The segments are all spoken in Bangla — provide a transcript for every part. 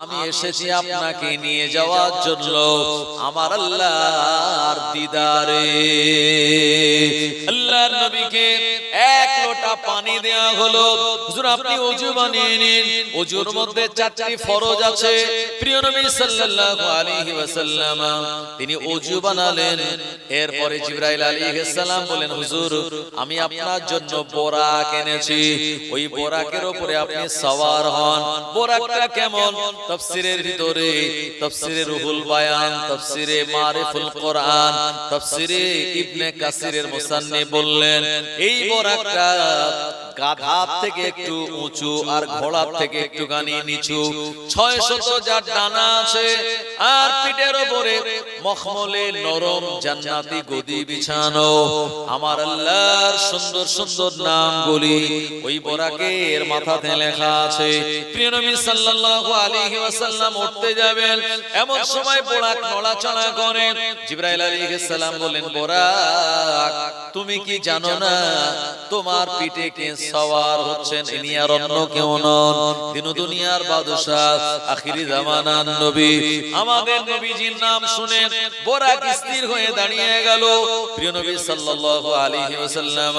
আমি এসেছি আপনাকে নিয়ে যাওয়ার জন্য আমার আল্লাহর দিদারে। আল্লাহর নবীকে এক লোটা পানি দেয়া হলো, হুজুর আপনি ওযু বানিয়ে নিন। ওযুর মধ্যে 4টি ফরজ আছে। প্রিয় নবী সাল্লাল্লাহু আলাইহি ওয়াসাল্লাম তিনি ওযু বানালেন। এরপরে জিবরাইল আলাইহিস সালাম বলেন, হুজুর আমি আপনার জন্য বোরাক এনেছি, ওই বোরাকের উপরে আপনি সওয়ার হন। বোরাকটা কেমন? তাফসীরের ভিতরে তাফসীরে রুহুল বায়ান, তাফসীরে মারিফুল কোরআন, তাফসীরে ইবনে কাসিরের মুসান্নিফ বললেন এই বোরাকটা গাধার থেকে একটু উঁচু আর ঘোড়ার থেকে একটুখানি নিচু, 600 যার ডানা আছে আর পিঠের উপরে মখমলে নরম জান্নাতি গদি বিছানো। আমার আল্লাহর সুন্দর সুন্দর নামগুলি ওই বোরাকের মাথাতে লেখা আছে। প্রিয় নবী সাল্লাল্লাহু আলাইহি ওয়াসাল্লাম উঠতে যাবেন, এমন সময় বোরাক নড়াচড়া করে। জিবরাইল আলাইহিস সালাম বলেন, বোরাক তুমি কি জানো না তোমার পিঠে কে সওয়ার হচ্ছেন? ইনি আর অন্য কেউ নন, দিন দুনিয়ার বাদশা আখিরি জামানার নবী। আমাদের নবীজির নাম শুনে বোরাক স্থির হয়ে দাঁড়িয়ে গেল। প্রিয় নবী সাল্লাল্লাহু আলাইহি ওয়াসাল্লাম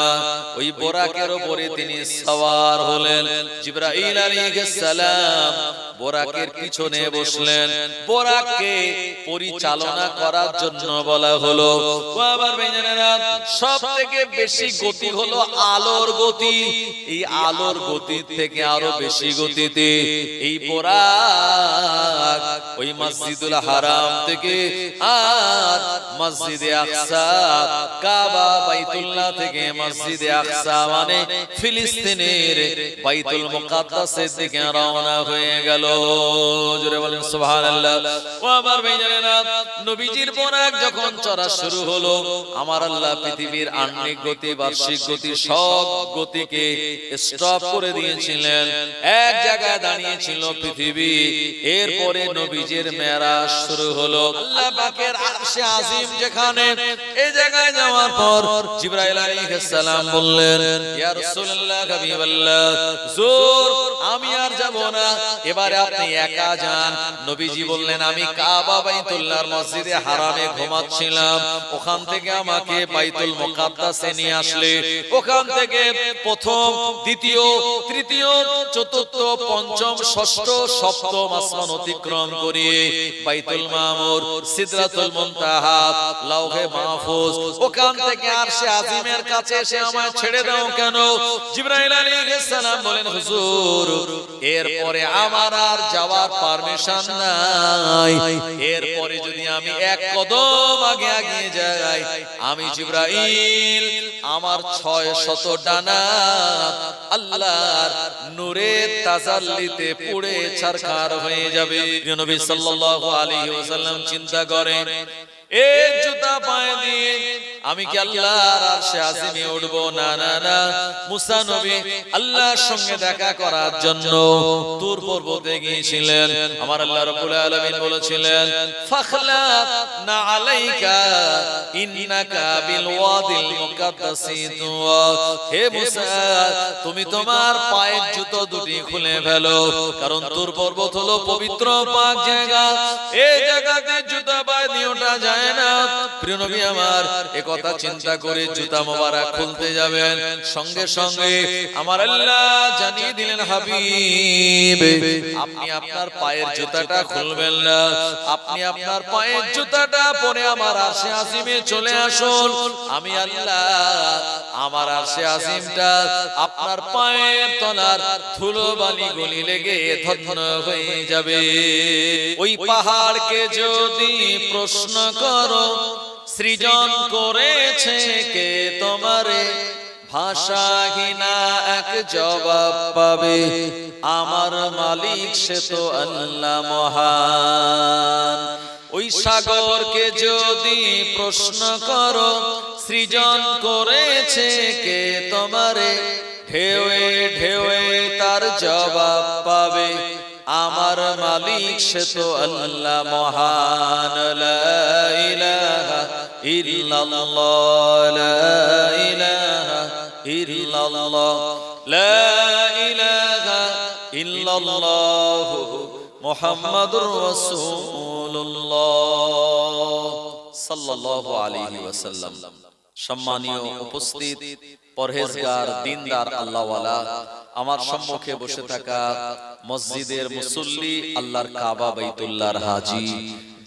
ওই বোরাকের উপরে তিনি সওয়ার হলেন। জিবরাইল আলাইহিস সালাম বোরাকের পিছনে বসলেন। বোরাককে পরিচালনা করার জন্য বলা হলো। আবার বেজনেরা সবথেকে বেশি গতি হলো আলোর গতি। এই আলোর গতি থেকে আরো বেশি গতিতে এই বোরাক ওই মসজিদুল হারাম থেকে আর মসজিদে আকসা, কাবা বাইতুল্লাহ থেকে মসজিদে আকসা মানে ফিলিস্তিনের বাইতুল মুকাদ্দাসের দিকে রওনা হয়ে গেল। জোরে বলেন সুবহানাল্লাহ। ও আমার ভাইজানেরা, নবীজির বোরাক যখন চড়া শুরু হলো, আমার আল্লাহ পৃথিবীর আহ্নিক গতি, বার্ষিক গতি, সব গতিকে স্টপ করে দিয়েছিলেন। এক জায়গায় দাঁড়িয়েছিল পৃথিবী। এরপরে নবীজির মেরাজ শুরু হলো। আল্লাহ পাকের আরশে আজিম যেখানে, এই জায়গায় যাওয়ার পর জিবরাইল আলাইহিস সালাম বললেন, ইয়া রাসূলুল্লাহ হাবিবাল্লাহ, হুজুর আমি আর যাব না, এবারে আপনি একা যান। নবীজি বললেন, আমি কাবা বাইতুল্লাহর মসজিদে হারামে ঘুমাচ্ছিলাম, ওখান থেকে আমাকে বাইতুল মুকাদ্দাসে নিয়ে আসলে, ওখান থেকে প্রথম, দ্বিতীয়, তৃতীয়, চতুর্থ, পঞ্চম, ষষ্ঠ, সপ্তম আসমান অতিক্রম করিয়ে বাইতুল মামুর, সিদরাতুল মুনতাহা, লাওহে মাহফুজ, ওখান থেকে আরশে আজিমের কাছে এসে আমায় ছেড়ে দাও কেন? জিবরাইল আলাইহিস সালাম বলেন, হুজুর এরপরে আমার আর যাওয়ার পারমিশন নাই। এরপরে যদি আমি এক কদম আগে এগিয়ে যাই, আমি জিবরাইল আমার 600 ডানা আল্লাহর নূরের তাজাল্লিতে পুড়ে ছারখার হয়ে যাবে। নবী সাল্লাল্লাহু আলাইহি ওয়াসাল্লাম চিন্তা করেন, এই জুতা পায়ে দিয়ে আমি কি আল্লাহর আরশে আজিমে উঠব? না না না। মুসা নবী আল্লাহর সঙ্গে দেখা করার জন্য তুর পর্বতে গিয়েছিলেন। আমার আল্লাহ রাব্বুল আলামিন বলেছিলেন, ফাখলা না আলাইকা ইন্নাকা বিল ওয়াদিল মুকাদ্দাসি তুয়া। হে মুসা, তুমি তোমার পায়ের জুতো দুটি খুলে ফেলো, কারণ তুর পর্বত হলো পবিত্র পাক জায়গা। এই জায়গাতে জুতা পায়ে দিয়ে ওঠা যায় না। প্রিয় নবী আমার একথা চিন্তা করে জুতা মোবারক খুলতে যাবেন, সঙ্গে সঙ্গে আমার আল্লাহ জানিয়ে দিলেন, হাবিব আপনি আপনার পায়ের জুতাটা খুলবেন না, আপনি আপনার পায়ের জুতাটা পরে আমার আরশে আজিমে চলে আসুন। আমি আল্লাহ আমার আরশে আজিমটা আপনার পায়ের তলার ধুলোবালি গলি লেগে ধন্য হয়ে যাবে। ওই পাহাড়কে যদি প্রশ্ন করো, সৃজন করেছে কে তোমারে, ভাষাহীনা এক জবাব পাবে, আমার মালিক সে তো আল্লাহ মহান। ওই সাগরকে যদি প্রশ্ন করো, সৃজন করেছে কে তোমারে, ঢেউয়ে ঢেউয়ে তার জবাব পাবে, আমার মালিক সে তো আল্লাহ মহান। লা ইলাহা ইল্লাল্লাহ, লা ইলাহা ইল্লাল্লাহ, লা ইলাহা ইল্লাল্লাহ মুহাম্মাদুর রাসূলুল্লাহ সাল্লাল্লাহু আলাইহি ওয়াসাল্লাম। সম্মানীয় উপস্থিত, পরহেজগার, দিনদার আল্লাহওয়ালা, আমার সম্মুখে বসে থাকা মসজিদের মুসল্লি, আল্লাহর কাবা বাইতুল্লাহর হাজী,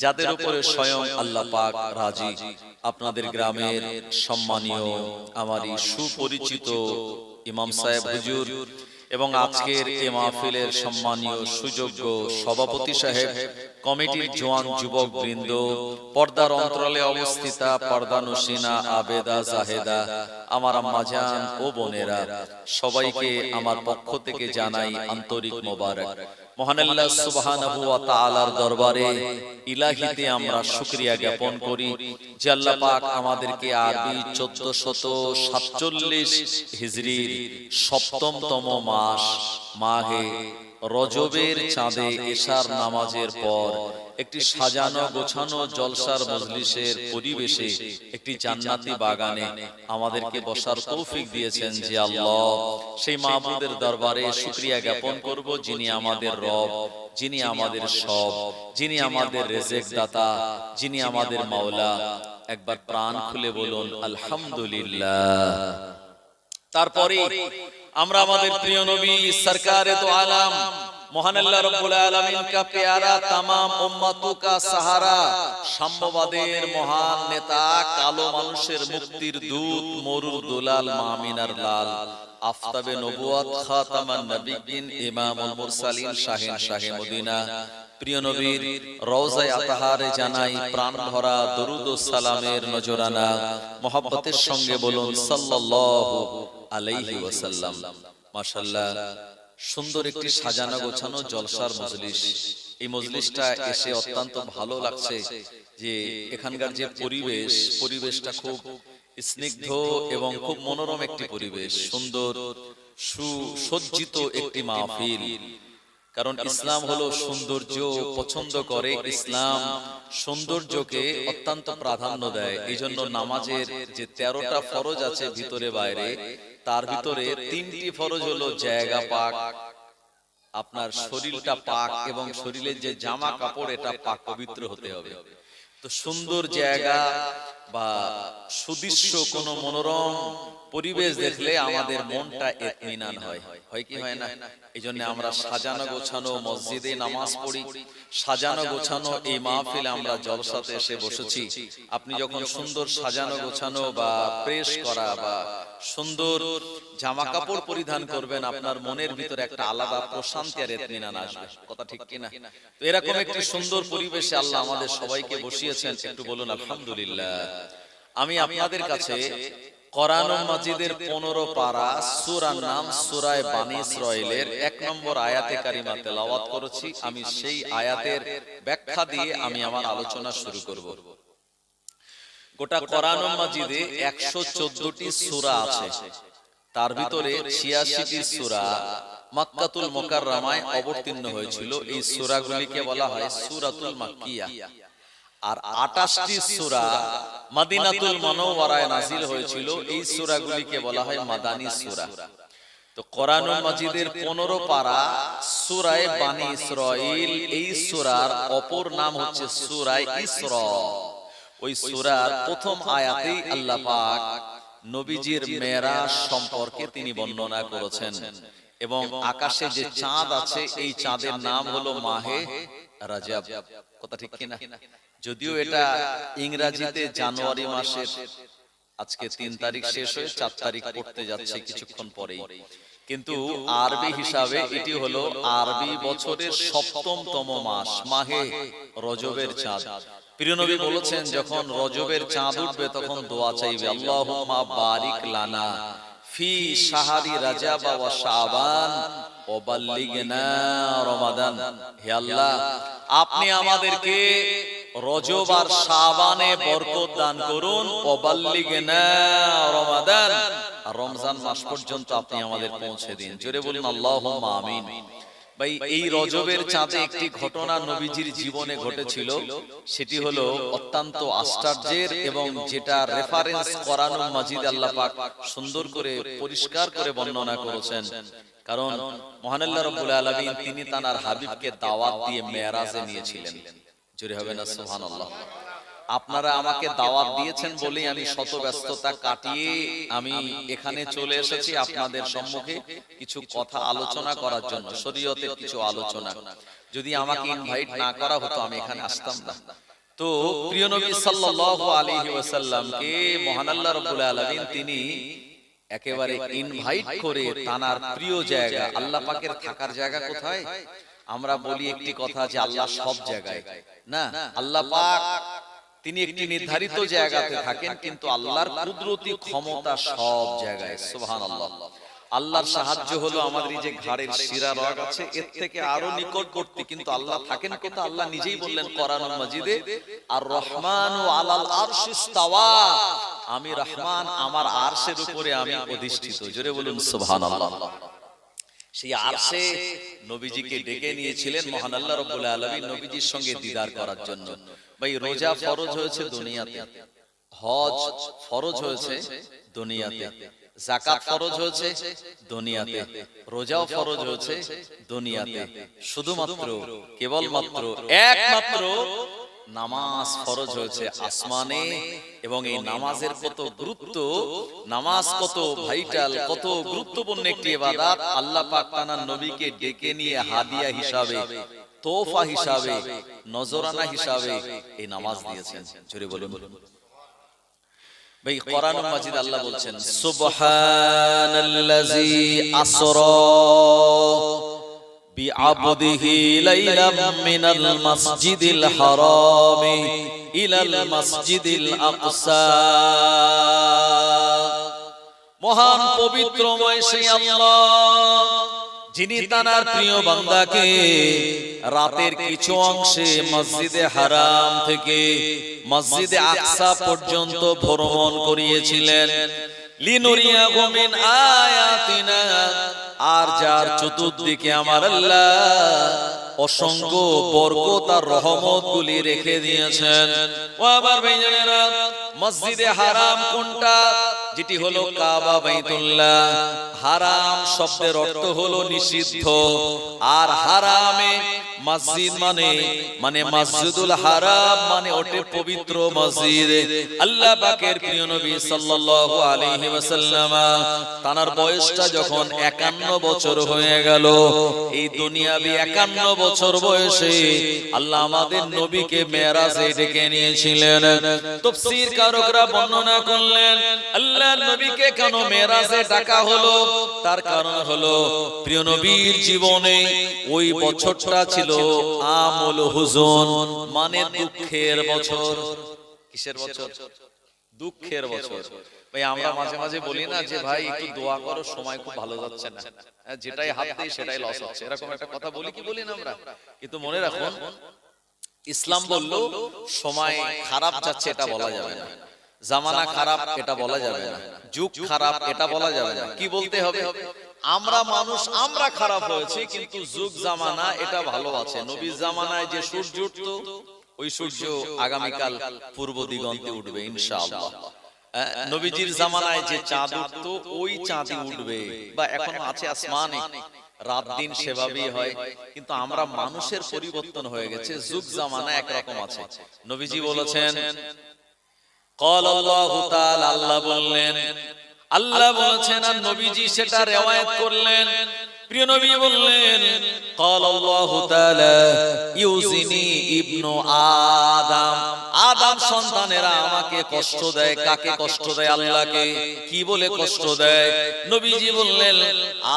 যাদের উপরে স্বয়ং আল্লাহ পাক রাজি, আপনাদের গ্রামের সম্মানীয় আমারই সুপরিচিত ইমাম সাহেব হুজুর এবং আজকের এই মাহফিলের সম্মানীয় সুযোগ্য সভাপতি সাহেব, কমিটির জওয়ান যুবক বৃন্দ, পর্দার অন্তরালে অবস্থিতা পর্দানুশীনা আবেদা জাহেদা, আমার আম্মাজান ও বোনেরা, সবাইকে আমার পক্ষ থেকে জানাই আন্তরিক মোবারক। মহান আল্লাহ সুবহানাহু ওয়া তাআলার দরবারে ইলাহিতে আমরা শুকরিয়া জ্ঞাপন করি যে আল্লাহ পাক আমাদেরকে আরবি 1447 হিজরির সপ্তমতম মাস মাহে রজবের চাঁদে এশার নামাজের পর একটি সাজানো গোছানো জলসার মজলিসের পরিবেশে একটি জান্নাতি বাগানে আমাদেরকে বসার তৌফিক দিয়েছেন যে আল্লাহ, সেই মাবুদের দরবারে শুকরিয়া জ্ঞাপন করব যিনি আমাদের রব, যিনি আমাদের সব, যিনি আমাদের রিজিক দাতা, যিনি আমাদের মাওলা। একবার প্রাণ খুলে বলুন আলহামদুলিল্লাহ। তারপরে আমরা আমাদের প্রিয় নবী সরকারে দো আলম মহান আল্লাহ রাব্বুল আলামিন কা প্যারা तमाम উম্মতোं का सहारा, সাম্যবাদের মহান নেতা, কালো মানুষের মুক্তির দূত, মরুর দুলাল, মামিনার লাল, আফতাবে নবুয়ত, খাতামান নবিয়্যিন, ইমামুল মুরসালিন, শাহিন শাহে মদিনা, প্রিয় নবীর রওজায়ে আতাহারে জানাই প্রাণ ভরা দরুদ ও সালামের নজরানা মোহাব্বতের সঙ্গে বলুন সাল্লাল্লাহু আলাইহি ওয়াসাল্লাম। মাশাআল্লাহ, সুন্দর একটি সাজানো গোছানো জলসার মজলিস। এই মজলিসটা এসে অত্যন্ত ভালো লাগছে যে এখানকার যে পরিবেশটা খুব স্নিগ্ধ এবং খুব মনোরম একটি পরিবেশ, সুন্দর সুসজ্জিত একটি মাহফিল। কারণ ইসলাম হলো সৌন্দর্য পছন্দ করে, ইসলাম সৌন্দর্যকে অত্যন্ত প্রাধান্য দেয়। এই জন্য নামাজের যে 13টা ফরজ আছে ভিতরে বাইরে, তার ভিতরে 3টি ফরজ হলো জায়গা পাক, আপনার শরীরটা পাক, এবং শরীরের যে জামা কাপড় এটা পাক পবিত্র হতে হবে। তো সুন্দর জায়গা বা সুদৃশ্য কোন মনোরম পরিবেশ দেখলে আমাদের মনটা ইতমিনান হয়, হয় কি হয় না? এই জন্য আমরা সাজানো গোছানো মসজিদে নামাজ পড়ি, সাজানো গোছানো এই মাহফিলে আমরা জলসাতে এসে বসেছি। আপনি যখন সুন্দর সাজানো গোছানো বা প্রেস করা বা সুন্দর জামা কাপড় পরিধান করবেন, আপনার মনের ভিতরে একটা আলাদা প্রশান্তি আর ইতমিনান আসবে। কথা ঠিক কিনা? তো এরকম একটি সুন্দর পরিবেশে আল্লাহ আমাদের সবাইকে বসিয়েছেন, একটু বলুন আলহামদুলিল্লাহ। আমি আপনাদের কাছে কোরআনুল মাজিদের 15 পারা, সূরার নাম সূরা বানী ইসরাঈলের 1 নম্বর আয়াতে কারিমা তেলাওয়াত করেছি। আমি সেই আয়াতের ব্যাখ্যা দিয়ে আমি আমার আলোচনা শুরু করব। গোটা কোরআনুল মাজিদে 114টি সূরা আছে, তার ভিতরে 86টি সূরা মক্কাতুল মুকাররমায় অবতীর্ণ হয়েছিল। এই সূরাগুলিকে বলা হয় সূরাতুল মাক্কিয়া। আর 28টি সূরা মদিনাতুল মুনাওয়ারায় নাযিল হয়েছিল। এই সূরাগুলিকে বলা হয় মাদানী সূরা। তো কোরআনুল মাজিদের 15 পারা সূরা বানী ইসরাঈল, এই সূরার অপর নাম হচ্ছে সূরা ইসরা। ওই সূরার প্রথম আয়াতেই আল্লাহ পাক নবীজির মেরাজ সম্পর্কে তিনি বর্ণনা করেছেন, এবং আকাশে যে চাঁদ আছে এই চাঁদের নাম হলো মাহে রজব। কথা ঠিক কিনা? যদিও এটা ইংরেজিতে জানুয়ারি মাসের আজকে 3 তারিখ শেষ হয়ে 4 তারিখ পড়তে যাচ্ছে কিছুক্ষণ পরেই, কিন্তু আরবি হিসাবে এটি হলো আরবি বছরের 7মতম মাস, মাহে রজবের চাঁদ। প্রিয় নবী বলেছেন যখন রজবের চাঁদ উঠবে তখন দোয়া চাইবে, আল্লাহুম্মা বারিক লানা ফি শাহরি রজব ওয়া শাবান ওয়া বাল্লিগনা রমাদান। হে আল্লাহ, আপনি আমাদেরকে রজব আর শাবানে বরকত দান করুন, ওয়া বাল্লিগনা রমাদান, আর রমজান মাস পর্যন্ত আপনি আমাদের পৌঁছে দিন। জোরে বলুন আল্লাহুম্মা আমিন। ভাই, এই রজবের চাঁদে একটি ঘটনা নবীজির জীবনে ঘটেছিল, সেটি হলো অত্যন্ত আশ্চর্যের, এবং যেটা রেফারেন্স কোরআনুল মাজিদ আল্লাহ পাক সুন্দর করে পরিষ্কার করে বর্ণনা করেছেন। কারণ মহান আল্লাহ রাব্বুল আলামিন তিনি তার হাবিবকে দাওয়াত দিয়ে মেরাজে নিয়েছিলেন। জোরে হবে না সুবহানাল্লাহ। আপনারা আমাকে দাওয়াত দিয়েছেন বলেই আমি শত ব্যস্ততা কাটিয়ে আমি এখানে চলে এসেছি আপনাদের সম্মুখে কিছু কথা আলোচনা করার জন্য, শরীয়তের কিছু আলোচনা। যদি আমাকে ইনভাইট না করা হতো আমি এখানে আসতাম না। তো প্রিয় নবী সাল্লাল্লাহু আলাইহি ওয়াসাল্লামকে মহান আল্লাহ রাব্বুল আলামিন তিনি একেবারে ইনভাইট করে তার প্রিয় জায়গা, আল্লাহ পাকের থাকার জায়গা কোথায়? আমরা বলি একটি কথা যে আল্লাহ সব জায়গায় না, আল্লাহ পাক তিনি একটি নির্ধারিত জায়গাতে থাকেন, কিন্তু আল্লাহর কুদরতি ক্ষমতা সব জায়গায়। সুবহানাল্লাহ। আল্লাহর সাহায্য হলো আমাদের যে ঘাড়ের শিরা রগ আছে এর থেকে আরো নিকটবর্তী, কিন্তু আল্লাহ থাকেন কোথায়? আল্লাহ নিজেই বললেন কোরআনুল মাজিদে, আর রহমানু আলাল আরশিস্তাওয়া, আমি রহমান আমার আরশের উপরে আমি অধিষ্ঠিত। জোরে বলুন সুবহানাল্লাহ। সেই আরশে নবীজিকে ডেকে নিয়েছিলেন মহান আল্লাহ রাব্বুল আলামিন নবীজির সঙ্গে দিদার করার জন্য। ভাই রোজা ফরজ হয়েছে দুনিয়াতে, হজ ফরজ হয়েছে দুনিয়াতে, যাকাত ফরজ হয়েছে দুনিয়াতে, রোজাও ফরজ হয়েছে দুনিয়াতে। শুধুমাত্র কেবলমাত্র একমাত্র নামাজ ফরজ হয়েছে আসমানে। এবং এই নামাজের কত গুরুত্ব, নামাজ কত ভাইটাল, কত গুরুত্বপূর্ণ একটি ইবাদত। আল্লাহ পাক তার নবীকে ডেকে নিয়ে হাদিয়া হিসাবে, তোফা হিসাবে, নজরানা হিসাবে এই নামাজ দিয়েছেন। জোরে বলুন। ভাই কোরআনুল মাজিদ আল্লাহ বলছেন সুবহানাল্লাযী আসরা বিআবদিহি লাইলাম মিনাল মাসজিদিল হারামি ইলাল মাসজিদিল আকসা। মহান পবিত্রময় সেই আল্লাহ যিনি তার প্রিয় বান্দাকে রাতের কিছু অংশে মসজিদে হারাম থেকে মসজিদে আকসা পর্যন্ত ভ্রমণ করিয়েছিলেন। লিনুরিয়াহু মিন আয়াতিনা, আর যার চতুর্দিকে আমার আল্লাহ অসংখ্য বরকত আর রহমত গুলি রেখে দিয়েছেন। ও আবার ভাইজানেরা, মসজিদে হারাম কোনটা? যেটি হলো কাবা বাইতুল্লাহ। হারাম শব্দের অর্থ হলো নিষিদ্ধ, আর হারামে মসজিদ মানে মসজিদুল হারাম মানে ওটা পবিত্র মসজিদ। আল্লাহ পাকের প্রিয় নবী সাল্লাল্লাহু আলাইহি ওয়াসাল্লাম তার বয়সটা যখন 51 বছর হয়ে গেল, এই দুনিয়াবি 51 বছর বয়সে আল্লাহ আমাদের নবীকে মেরাজে ডেকে নিয়েছিলেন। তাফসীর কারকরা বর্ণনা করলেন আল্লাহর নবীকে কেন মেরাজে ডাকা হলো, তার কারণ হলো প্রিয় নবীর জীবনে ওই বছরটা ছিল আমুল হুজুন, মানে দুঃখের বছর। কিসের বছর? দুঃখের বছর। ভাই আমরা মাঝে মাঝে বলি না যে ভাই একটু দোয়া করো, সময় খুব ভালো যাচ্ছে না, যেটাই হাত দেই সেটাই লস হচ্ছে, এরকম একটা কথা বলি কি বলি না আমরা? কিন্তু মনে রাখুন, ইসলাম বলল সময় খারাপ যাচ্ছে এটা বলা যাবে না, জামানা খারাপ এটা বলা যাবে না, যুগ খারাপ এটা বলা যাবে না। কি বলতে হবে? আমরা মানুষ, আমরা খারাপ হয়েছে, কিন্তু যুগ জামানা এটা ভালো আছে। নবীর জামানায় যে সূর্য উঠতো, ওই সূর্য আগামীকাল পূর্ব দিগন্তে উঠবে ইনশাআল্লাহ। নবীজির জামানায় যে চাঁদ উঠতো, ওই চাঁদই উঠবে, বা এখনো আছে আসমানে, রাত দিন সেভাবেই হয়। কিন্তু আমরা মানুষের পরিবর্তন হয়ে গেছে, যুগ জামানা একরকম আছে। নবীজি বলেছেন قال الله تعالى, আল্লাহ বললেন, আল্লাহ বলেছেন আর নবীজি সেটা রিওয়ায়াত করলেন। প্রিয় নবী বললেন قال الله تعالى ইউজিনি ইবনু আদম, আদম সন্তানেরা আমাকে কষ্ট দেয়। কাকে কষ্ট দেয়? আল্লাহকে। কি বলে কষ্ট দেয়? নবীজি বললেন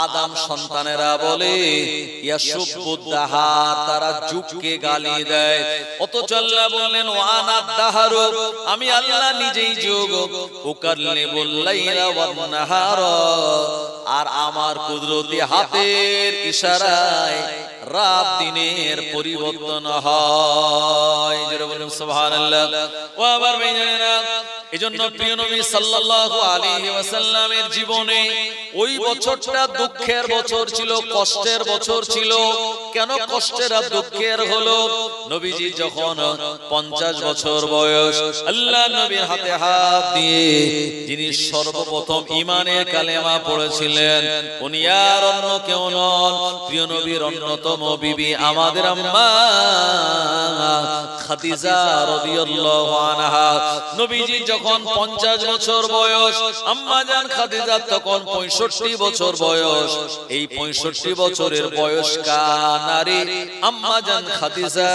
আদম সন্তানেরা বলে ইয়াসুবুদ্দাহার, তারা যুগকে গালি দেয়। অথচ আল্লাহ বললেন ওয়ানাদ দাহারু, আমি আল্লাহ নিজেই যুগ। উকাল্লিবুল লাইলা ওয়ান নাহারা, আর আমার কুদরতি হাতের ইশারায় রাত দিনের পরিবর্তন হয়। যারা বলেন সুবহানাল্লাহ। ও আবার ভাইজানেরা, এজন্য প্রিয় নবী সাল্লাল্লাহু আলাইহি ওয়াসাল্লামের জীবনে ওই বছরটা দুঃখের বছর ছিল, কষ্টের বছর ছিল। কেন কষ্টের আর দুঃখের হলো? নবীজি যখন 50 বছর বয়স, আল্লাহ নবীর হাতে হাত দিয়ে যিনি সর্বপ্রথম ঈমানের কালেমা পড়েছিলেন উনি আর অন্য কেউ নন, প্রিয় নবীর অন্যতম বিবি আমাদের আম্মা খাদিজা রাদিয়াল্লাহু আনহা। নবীজি যখন 50 বছর বয়স, আম্মা জান খাদিজা তখন 65 বছর বয়স। এই 65 বছরের বয়স্কা নারী আম্মা জান খাদিজা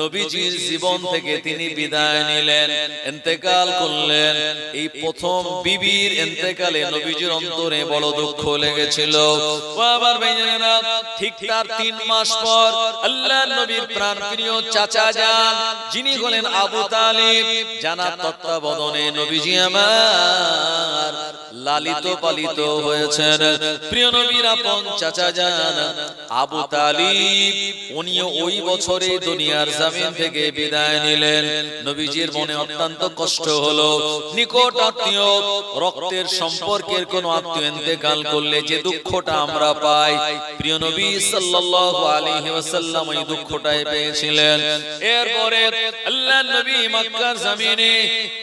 নবীজির জীবন থেকে তিনি বিদায় নিলেন, ইন্তেকাল করলেন। এই প্রথম বিবির ইন্তেকালে নবীজির অন্তরে বড় দুঃখ লেগেছিল। আবার ভাইজানেরা, ঠিক তার 3 মাস পর আল্লাহর নবীর প্রাণপ্রিয় চাচা যান, যিনি হলেন আবু তালিব, জানার তত্ত্বাবধানে নবীজি আমার লালিত পালিত হয়েছেন। প্রিয় নবীর আপন চাচা যান আবু তালিব, উনিও ওই বছরে দুনিয়ার জমিন থেকে বিদায় নিলেন। নবীজির মনে অত্যন্ত কষ্ট হলো। নিকট আত্মীয়, রক্তের সম্পর্কের কোন আত্মীয় ইন্তেকাল করলে যে দুঃখটা আমরা পাই, প্রিয় নবী সাল্লাল্লাহু আলাইহি ওয়াসাল্লাম এই দুঃখটাই পেয়েছিলেন। এরপরে আল্লাহর নবী মক্কার জমিনে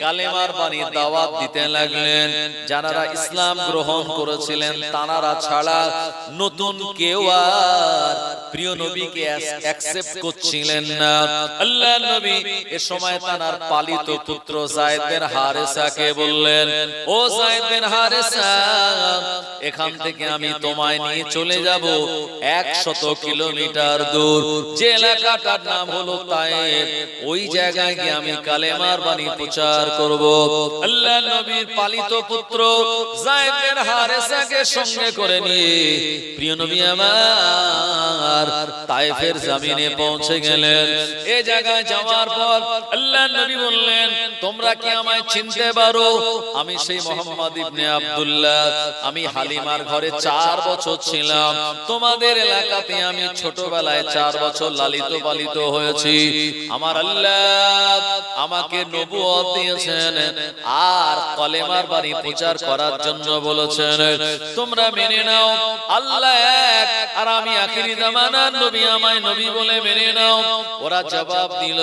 কালেমার বাণী দাওয়াত দিতে লাগলেন। যারা ইসলাম গ্রহণ করেছিলেন তারা ছাড়া নতুন কেউ আর প্রিয় নবীকে অ্যাকসেপ্ট করছিলেন না। আল্লাহর নবী এ সময় তার পালিত পুত্র যায়েদ বিন হারেসাকে বললেন, ও যায়েদ বিন হারেসা, এখান থেকে আমি তোমায় নিয়ে চলে যাব 100 কিলোমিটার দূর, যে এলাকাটার নাম হলো তায়েফ। ওই জায়গায় গিয়ে আমি কালেমার বাণী প্রচার করব। আল্লাহর নবীর পালিত পুত্র যায়েদ বিন হারেসাকে সঙ্গে করে নিয়ে প্রিয় নবী আমার তায়েফের জমিনে পৌঁছে গেলেন। এই জায়গায় যাওয়ার পর আল্লাহর নবী বললেন, তোমরা কি আমায় চিনতে পারো? আমি সেই মুহাম্মদ ইবনে আব্দুল্লাহ। আমি হালিমার ঘরে 4 বছর ছিলাম। তোমাদের এলাকাতে আমি ছোটবেলায় 4 বছর লালিত পালিত হয়েছি। আমার আল্লাহ আমাকে নবুয়ত দিয়েছেন আর কলেমার বাণী প্রচার করার জন্য বলেছেন। তোমরা মেনে নাও আল্লাহ এক আর আমি আখিরি জামানার নবী, আমায় নবী বলে মেনে নাও। ওরা জবাব দিল,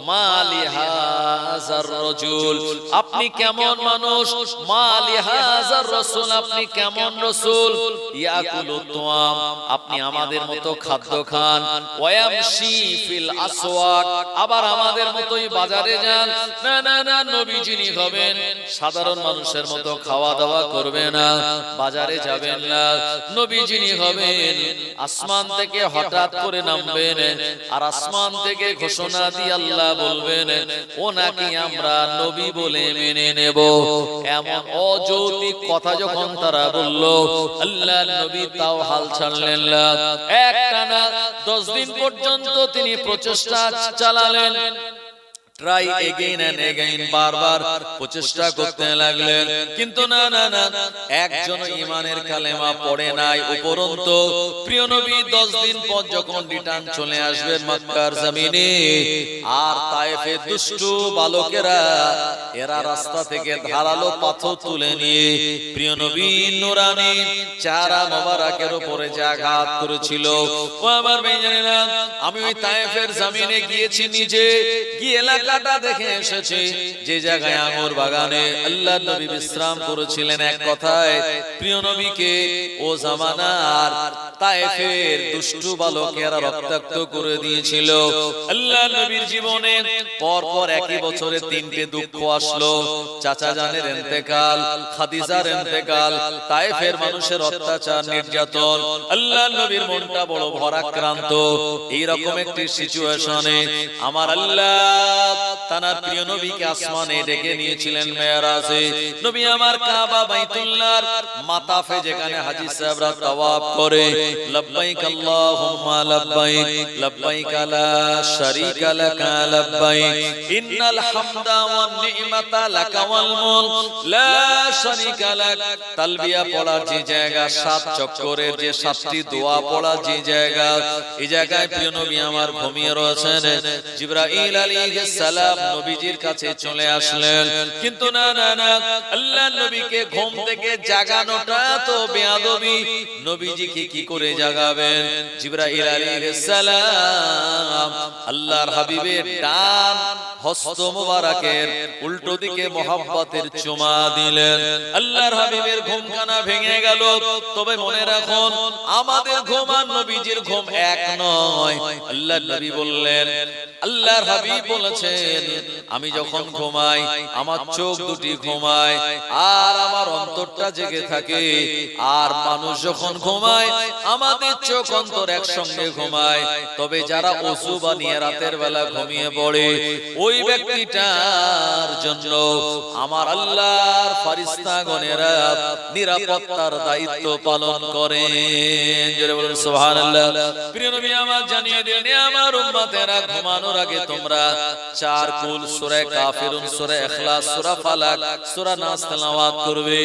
মালি হাযার রাজুল, আপনি কেমন মানুষ? মালি হাযার রাসূল, আপনি কেমন রাসূল? ইয়াকুলু তুআম, আপনি আমাদের মতো খাদ্য খান। ওয়ায়ামশি ফিল আসওয়াক, আবার আমাদের মতোই বাজারে যান। না না না, নবী যিনি হবেন সাধারণ মানুষের মতো খাওয়া দাওয়া করবে না, বাজারে যাবেন না। নবী যিনি হবেন আসমান থেকে হঠাৎ করে নামবেন আর আসমান থেকে ঘোষণা দিয়ে আল্লাহ বলবেন, ও নাকি আমরা নবী বলে মেনে নেব। এমন অযৌক্তিক কথা যখন তারা বলল, আল্লাহর নবী তাও হাল ছাড়লেন না। একটানা 10 দিন পর্যন্ত তিনি প্রচেষ্টা চালালেন। ট্রাই এগেইন এন্ড এগেইন, বারবার প্রচেষ্টা করতে লাগলেন, কিন্তু না না না, একজন ঈমানের কালেমা পড়ে নাই। উপরন্তু প্রিয় নবী 10 দিন পর যখন রিটার্ন চলে আসবেন মক্কার জমিনে, আর তায়েফের দুষ্টু বালকেরা এরা রাস্তা থেকে ধারালো পাথর তুলে নিয়ে প্রিয় নবী নূরানী চেহারা মোবারকের উপরে যে আঘাত করেছিল। ও আমার ভাইজানেরা, আমি ওই তায়েফের জমিনে গিয়েছি, নিজে গিয়ে এলাকাটা দেখে এসেছি, যে জায়গায় আঙ্গুর বাগানে আল্লাহর নবী বিশ্রাম করেছিলেন। এক কথায় প্রিয় নবীকে ও জামানার তায়েফের দুষ্টু বালকেরা রক্তাক্ত করে দিয়েছিল। আল্লাহর নবীর জীবনে পর পর একই বছরে 3টে দুঃখ আসলো। চাচা জানের ইন্তেকাল, খাদিজার ইন্তেকাল, তায়েফের মানুষের অত্যাচার নির্যাতন। আল্লাহর নবীর মনটা বড় ভরাক্রান্ত। এই রকম একটি সিচুয়েশনে আমার আল্লাহ তার প্রিয় নবীকে আসমানে ডেকে নিয়েছিলেন মেরাজে। নবী আমার কাবা বাইতুল্লাহর মাতাফে যেখানে হাজী সাহেবরা তাওয়াফ করে লব্বাইক আল্লাহুম্মা লব্বাইক লব্বাইক লা শারীকা লাকা লব্বাইক ইন্নাল হামদা ওয়ান নি'মাতা লাকা ওয়াল মুলক লা শারীকা লাক। তালবিয়া পড়ার যে জায়গা, সাত চক্করের যে সাতটি দোয়া পড়ার যে জায়গা, এই জায়গায় প্রিয় নবী আমার ঘুমিয়ে রয়েছেন। জিবরাইল আলাইহিস সালাম নবীজির কাছে চলে আসলেন, কিন্তু না না না, আল্লাহর নবীকে ঘুম থেকে জাগানোটা তো বেয়াদবি। নবীজিকে কি করে জাগাবেন? জিবরাইল আলাইহিস সালাম আল্লাহর হাবিবের ডান হস্ত মোবারকের উল্টো দিকে মোহাব্বতের চুমা দিলেন। আল্লাহর হাবিবের ঘুমখানা ভেঙে গেল। তবে মনে রাখুন, আমাদের ঘুম আর নবীজির ঘুম এক নয়। আল্লাহর নবী বললেন, আল্লাহর হাবিব বলেছেন, আমি যখন ঘুমাই আমার চোখ দুটি ঘুমায় আর আমার অন্তরটা জেগে থাকে। আর মানুষ যখন ঘুমায় আমাদের চোখ অন্তর একসঙ্গে ঘুমায়। তবে যারা ওযু বানিয়ে রাতের বেলা ঘুমিয়ে পড়ে, ওই ব্যক্তিটার জন্য আমার আল্লাহর ফেরেশতাগণেরা নিরাপত্তার দায়িত্ব পালন করেন। জোরে বলুন সুবহানাল্লাহ। প্রিয় নবী আমার জানিয়ে দিলেন, আমার উম্মতেরা ঘুমানোর আগে তোমরা চার কুল সূরা কাফিরুন, সূরা ইখলাস, সূরা ফালাক, সূরা নাস তেলাওয়াত করবে।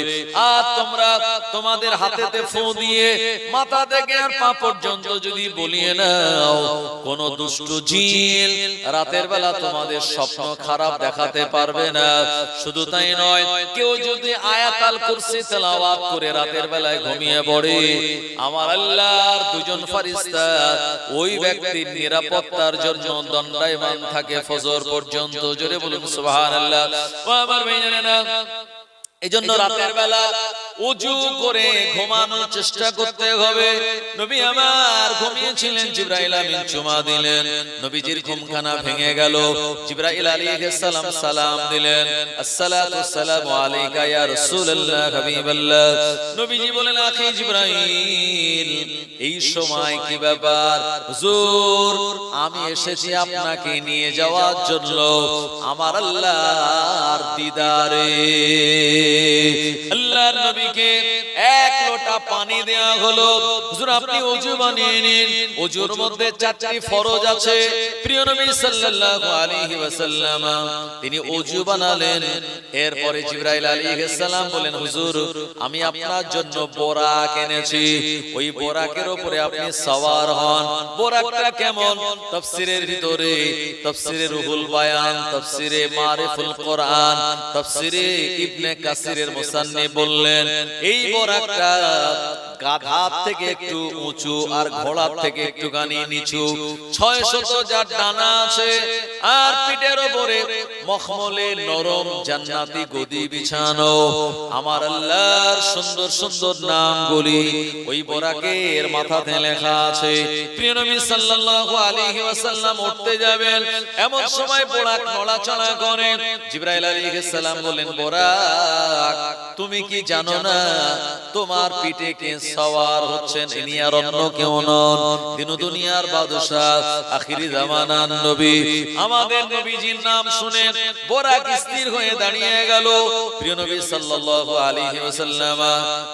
আর তোমরা তোমাদের হাতেতে ফু দিয়ে মাথা থেকে আর পা পর্যন্ত যদি বলিয়ে নাও, কোন দুষ্ট জিন রাতের বেলা তোমাদের স্বপ্ন খারাপ দেখাতে পারবে না। শুধু তাই নয়, কেউ যদি আয়াতুল কুরসি তেলাওয়াত করে রাতের বেলায় ঘুমিয়ে পড়ে, আমার আল্লাহর দুজন ফেরেশতা ওই ব্যক্তির নিরাপত্তার জন্য দণ্ডায়মান থাকে ফজর পর্যন্ত। জোরে বলুন সুবহানাল্লাহ। ও আমার ভাইজানেরা, এজন্য রাতের বেলা ওযু করে ঘুমানোর চেষ্টা করতে হবে। নবী আমার ঘুমিয়েছিলেন, জিবরাইল আমিন চুমা দিলেন, নবীজির ঘুমখানা ভেঙে গেল। জিবরাইল আলাইহিস সালাম সালাম দিলেন, আসসালাতু ওয়াসসালামু আলাইকা ইয়া রাসূলুল্লাহ হাবিবাল্লাহ। নবীজি বলেন, আখি জিবরাইল, এই সময় কি ব্যাপার? হুজুর, আমি এসেছি আপনাকে নিয়ে যাওয়ার জন্য আমার আল্লাহর দিদারে। আল্লাহর নবীকে এক লোটা পানি দেয়া হলো। হুজুর, আপনি ওযু বানিয়ে নিন। ওযুর মধ্যে চারটি ফরজ আছে। প্রিয় নবী সাল্লাল্লাহু আলাইহি ওয়াসাল্লাম তিনি ওযু বানালেন। এরপরে জিবরাইল আলাইহিস সালাম বলেন, হুজুর, আমি আপনার জন্য বোরাক এনেছি। ওই বোরাকের উপরে আপনি সওয়ার হন। বোরাকটা কেমন? তাফসীরের ভিতরে তাফসীরে রুহুল বায়ান, তাফসীরে মারিফুল কোরআন, তাফসীরে ইবনে কাসিরের মুসান্নিফ বললেন, এই বোরাকটা গাধার থেকে একটু উঁচু আর ঘোড়ার থেকে একটুখানি নিচু। 600 যার ডানা আছে আর পিঠের উপরে মখমলে নরম জান্নাতি গদি বিছানো। আমার আল্লাহর সুন্দর সুন্দর নামগুলি ওই বোরাকের মাথাতে লেখা আছে। প্রিয় নবী সাল্লাল্লাহু আলাইহি ওয়াসাল্লাম উঠতে যাবেন, এমন সময় বোরাক নড়াচড়া করে। জিবরাইল আলাইহিস সালাম বলেন, বোরাক, তুমি কি জানো না তোমার পিঠে কে সওয়ার হচ্ছেন? ইনি আর অন্য কেউ নন, দিন দুনিয়ার বাদশা, আখিরি জামানার নবী। আমাদের নবীজির নাম শুনে বোরাক স্থির হয়ে দাঁড়িয়ে গেল। প্রিয় নবী সাল্লাল্লাহু আলাইহি ওয়াসাল্লাম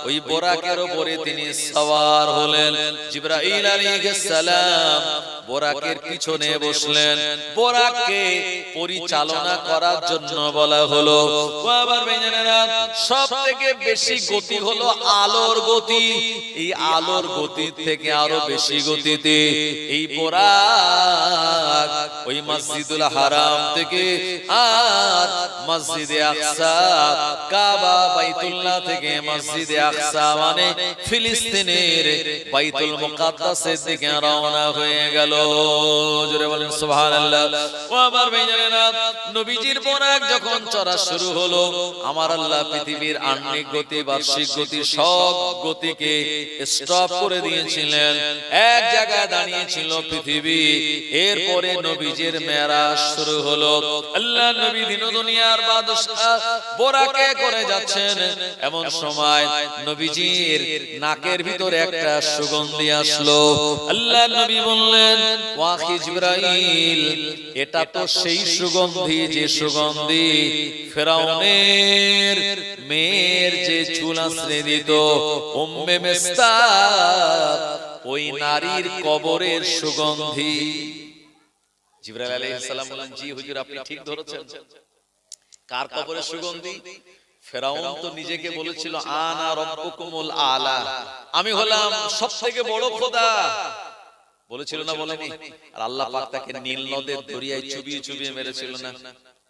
ওই বোরাকের উপরে তিনি সওয়ার হলেন। জিবরাইল আলাইহিস সালাম বোরাকের পিছনে বসলেন। বোরাককে পরিচালনা করার জন্য বলা হলো। আবার বেজনেরা, সবথেকে বেশি গতি হলো আলোর গতি। এই আলোর গতি থেকে আরো বেশি গতিতে এই বোরাক ওই মসজিদুল হারাম থেকে আর মসজিদে আকসা, কাবা বাইতুল্লাহ থেকে মসজিদে আকসা মানে ফিলিস্তিনের বাইতুল মুকাদ্দাসের দিকে রওনা হয়ে গেল। জোরে বলেন সুবহানাল্লাহ। ও আমার ভাইজানেরা, নবীজির বোরাক যখন চড়া শুরু হলো, আমার আল্লাহ পৃথিবীর আহ্নিক গতি, বার্ষিক গতি, সব গতিকে স্টপ করে দিয়েছিলেন। এক জায়গায় দাঁড়িয়েছিল পৃথিবী। এরপরে নবীজির মেরাজ শুরু হলো। আল্লাহ নবী দিন দুনিয়ার বাদশা বোরাকে করে যাচ্ছেন। এমন সময় নবীজির নাকের ভিতরে একটা সুগন্ধি আসলো। আল্লাহ নবী বললেন, ওয়াহি জিবরাইল, এটা তো সেই সুগন্ধি যে সুগন্ধি ফেরাউনের মেয়ের যে চুল আঁচড়ে দিত উম্মে মিস্তাক, ওই নারীর কবরের সুগন্ধি। জিবরাইল আলাইহিস সালাম বলেন, জি হুজুর, আপনি ঠিক ধরেছেন। কার কবরের সুগন্ধি? ফেরাউন তো নিজেকে বলেছিল আনা রাব্বুকুমুল আলা, আমি হলাম সবথেকে বড় খোদা, বলেছিল না বলেনি? আর আল্লাহ পাক তাকে নীল নদের দরিয়ায় চুবিয়ে চুবিয়ে মেরেছিল না?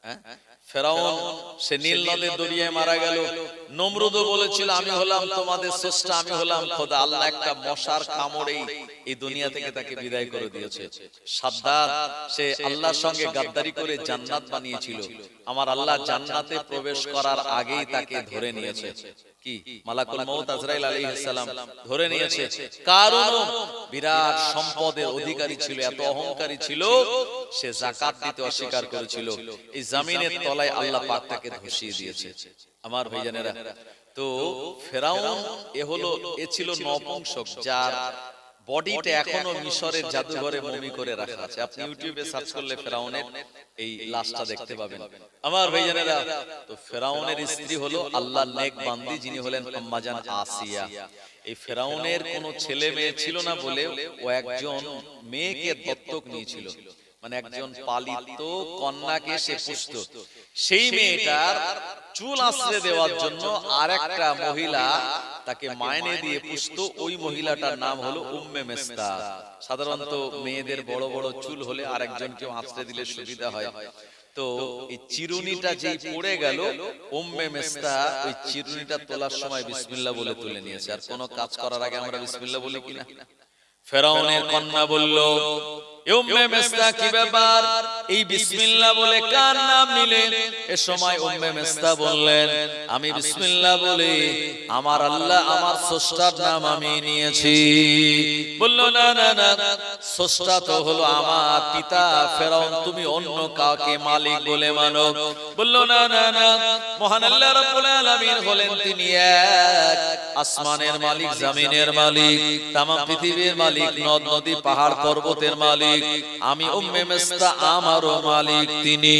হ্যাঁ, ফেরাউন সে নীল নদের দরিয়ায় মারা গেল। নমরুদও বলেছিল আমি হলাম তোমাদের স্রষ্টা, আমি হলাম খোদা। আল্লাহ একটা মশার কামড়েই এই দুনিয়া থেকে তাকে বিদায় করে দিয়েছে। সাদ্দাত সে আল্লাহর সঙ্গে গাদ্দারি করে জান্নাত বানিয়েছিল, আমার আল্লাহ জান্নাতে প্রবেশ করার আগেই তাকে ধরে নিয়েছে। কি মালাকুল মউত আজরাইল আলাইহিস সালাম ধরে নিয়েছে। কারণ বিরাট সম্পদের অধিকারী ছিল, এত অহংকারী ছিল, সে যাকাত দিতে অস্বীকার করেছিল। এই জমিনের তলায় আল্লাহ পাক তাকে ধসিয়ে দিয়েছে। আমার ভাইজানেরা, তো ফেরাউন এ ছিল নপুংসক, যার বডিটা এখনো মিশরের জাদুঘরে মমি করে রাখা আছে। আপনি ইউটিউবে সার্চ করলে ফেরাউনের এই লাশটা দেখতে পাবেন। আমার ভাইজানেরা, তো ফেরাউনের স্ত্রী হলো আল্লাহর নেক বান্দি, যিনি হলেন আম্মা জান আসিয়া। এই ফেরাউনের কোনো ছেলে মেয়ে ছিল না বলে ও একজন মেয়েকে দত্তক নিয়েছিল, মানে একজন পালিত কন্যাকে সে পুষত। সেই মেয়েটার চুল আশ্রে দেওয়ার জন্য আরেকটা মহিলা তাকে মাইনে দিয়ে পুষত। ওই মহিলাটার নাম হলো উম্মে মেস্তা। সাধারণত মেয়েদের বড় বড় চুল হলে আরেকজনকে আশ্রে দিলে সুবিধা হয়। তো এই চিরুনিটা যেই পড়ে গেল, উম্মে মেস্তা ওই চিরুনিটা তোলার সময় বিসমিল্লাহ বলে তুলে নিয়েছে। আর কোন কাজ করার আগে আমরা বিসমিল্লাহ বলি কিনা? ফেরাউনের কন্যা বলল, উম্মে মেস্তা কি ব্যাপার, এই বিসমিল্লাহ বলে কার নাম নিলে? এ সময় উম্মে মেস্তা বললেন, আমি বিসমিল্লাহ বলে আমার আল্লাহ আমার স্রষ্টার নাম আমি নিয়েছি। বলল, না না না, স্রষ্টা তো হলো আমার পিতা ফেরাউন, তুমি অন্য কাউকে মালিক বলে মানো। বলল, না না না, মহান আল্লাহ রাব্বুল আলামিন হলেন তিনি এক, আসমানের মালিক, জমিনের মালিক, তামাম পৃথিবীর মালিক, নদ নদী পাহাড় পর্বতের মালিক। আমি উম্মে মেস্তা আমারও মালিক তিনি।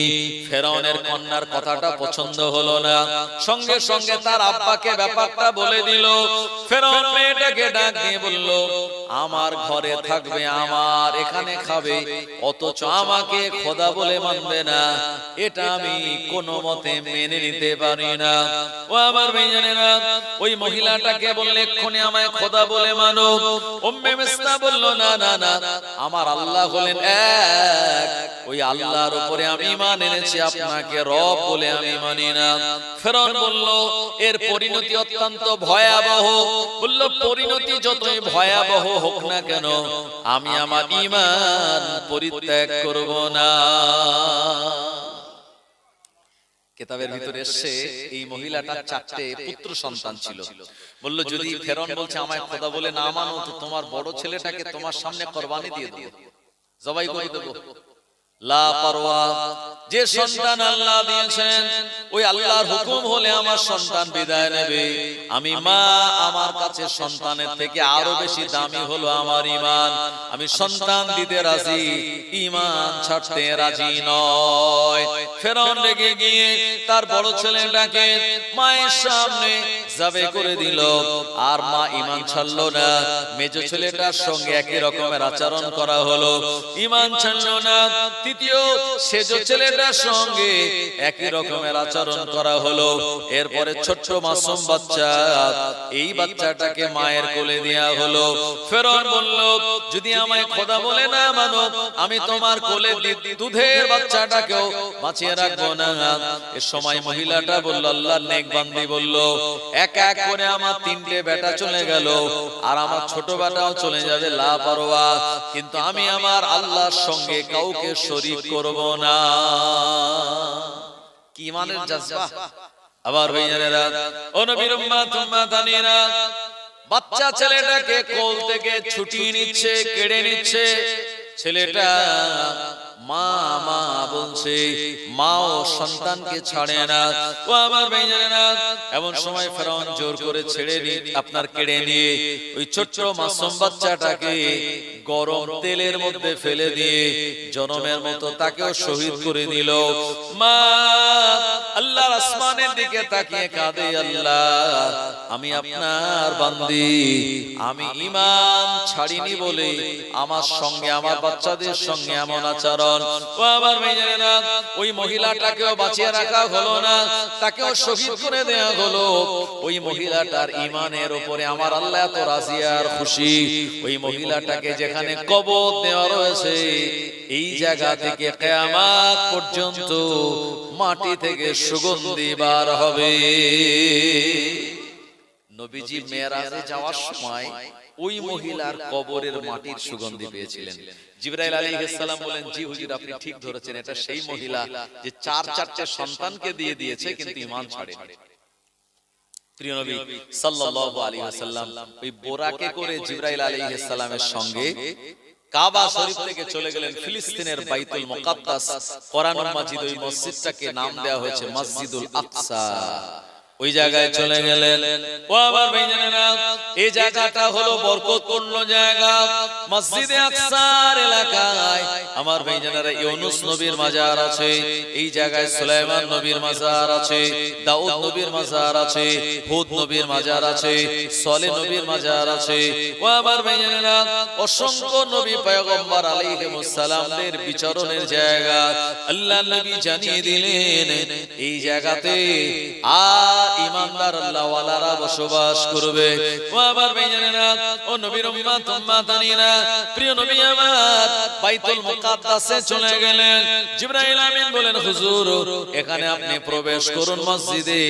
ফেরাউনের কন্যার কথাটা পছন্দ হলো না, সঙ্গে সঙ্গে তার আব্বাকে ব্যাপারটা বলে দিল। ফেরাউন মেয়েটাকে ডাক দিয়ে বলল, আমার ঘরে থাকবে, আমার এখানে খাবে, অথচ আমাকে খোদা বলে মানবে না, এটা আমি কোনো মতে মেনে নিতে পারি না। ও আমার ভাইজানেরা, ওই মহিলাটাকে বললে এক্ষুনি আমায় খোদা বলে মানো। উম্মে মেস্তা বলল, না না না, আমার আল্লাহ হলেন এক, ওই আল্লাহর উপরে আমি ঈমান এনেছি, আপনাকে রব বলে আমি মানি না। ফেরাউন বলল, এর পরিণতি অত্যন্ত ভয়াবহ। বলল, পরিণতি যতই ভয়াবহ হোক না কেন, আমি আমার ঈমান পরিত্যাগ করব না। কিতাবের ভিতরে এসে এই মহিলাটার 4টে পুত্র সন্তান ছিল। বলল, যদি ফেরাউন বলছে আমায় খোদা বলে না মানো, তো তোমার বড় ছেলেটাকে তোমার সামনে কুরবানি দিয়ে দেব, জবাই করে দেব। লাপারওয়া, যে সন্তান আল্লাহ দিয়েছেন ওই আল্লাহর হুকুম হলে আমার সন্তান বিদায় নেবে। আমি মা, আমার কাছে সন্তানের থেকে আরো বেশি দামি হলো আমার ঈমান। আমি সন্তান দিতে রাজি, ঈমান ছাড়তে রাজি নয়। ফেরাউন রেগে গিয়ে তার বড় ছেলেটাকে মায়ের সামনে জবে করে দিল, আর মা ঈমান ছাড়লো না। মেজ ছেলেটার সঙ্গে একই রকমের আচরণ করা হলো, ঈমান ছাড়লো না। তৃতীয় সেজ ছেলেটার সঙ্গে একই রকমের আচরণ করা হলো। এরপরে ছোট্ট মাসুম বাচ্চা, এই বাচ্চাটাকে মায়ের কোলে দেয়া হলো। ফেরাউন বলল, যদি আমায় খোদা বলে না মানো, আমি তোমার কোলে দুধের বাচ্চাটাকেও বাঁচিয়ে রাখবো না। এ সময় মহিলাটা বলল, আল্লাহর নেক বান্দি বলল, এক এক করে আমার 3টে বেটা চলে গেল, আর আমার ছোট বেটাও চলে যাবে, লাপারওয়া, কিন্তু আমি আমার আল্লাহর সঙ্গে কাউকে শরীক করব না। কি ঈমানের জজবা! আবার ভাইজানেরা, ও নবীর উম্মত উম্মাতানিরা, বাচ্চা ছেলেটাকে কোল থেকে ছুটিয়ে নিচ্ছে, কেড়ে নিচ্ছে। ছেলেটা মা মা বলছে, মাও সন্তানকে ছাড়ে না। ও আমার ভাইজানেরা, এমন সময় ফেরাউন জোর করে ছেড়ে আপনার কেড়ে নিয়ে ওই ছোট্ট মাসুম বাচ্চাটাকে গরম তেলের মধ্যে ফেলে দিয়ে জনমের মতো তাকেও শহীদ করে দিল। মা আল্লাহর আসমানের দিকে তাকিয়ে কাঁদে, আল্লাহ আমি আপনার বান্দি, আমি ঈমান ছাড়িনি বলে আমার সঙ্গে আমার বাচ্চাদের সঙ্গে এমন আচরণ। ও আমার ভাইজানেরা, ওই মহিলাটাকেও বাঁচিয়ে রাখা হলো না, তাকেও শহীদ করে দেয়া হলো। ওই মহিলাটার ঈমানের উপরে আমার আল্লাহ এত রাজি আর খুশি, ওই মহিলাটাকে যেখানে কবর দেওয়া রয়েছে এই জায়গা থেকে কিয়ামত পর্যন্ত মাটি থেকে সুগন্ধি বার হবে। নবীজি মেরাজে যাওয়ার সময় ওই মহিলার কবরের মাটির সুগন্ধি পেয়েছিলেন। জিবরাইল আলাইহিস সালাম বলেন, জি হুজুর আপনি ঠিক ধরেছেন, এটা সেই মহিলা যে চারটে সন্তানকে দিয়ে দিয়েছে কিন্তু ঈমান ছাড়েনি। প্রিয় নবী সাল্লাল্লাহু আলাইহি ওয়াসাল্লাম ওই বোরাকে করে জিবরাইল আলাইহিস সালামের সঙ্গে কাবা শরীফ থেকে চলে গেলেন ফিলিস্তিনের বাইতুল মুকাদ্দাস। কোরআনুল মাজিদ ওই মসজিদটাকে নাম দেওয়া হয়েছে মসজিদুল আকসা। ওই জায়গায় চলে গেলেন। ও আমার ভাইজানেরা, এই জায়গাটা হলো বরকতপূর্ণ জায়গা। মসজিদে আকসার এলাকায় আমার ভাইজানেরা ইউনুস নবীর মাজার আছে, এই জায়গায় সুলাইমান নবীর মাজার আছে, দাউদ নবীর মাজার আছে, হুদ নবীর মাজার আছে, সালেহ নবীর মাজার আছে। ও আমার ভাইজানেরা, অসংখ্য নবী পয়গম্বর আলাইহিমুস সালামদের বিচরণের জায়গা। আল্লাহর নবী জানিয়ে দিলেন এই জায়গাতে আর ঈমানদার আল্লাহওয়ালারা বসবাস করবে। ও আমার ভাইজানেরা, ও নবীর উম্মত উম্মাতানিরা, প্রিয় নবী আমার বাইতুল মুকাদ্দাসে চলে গেলেন। জিবরাইল আমিন বলেন, হুজুর এখানে আপনি প্রবেশ করুন মসজিদে,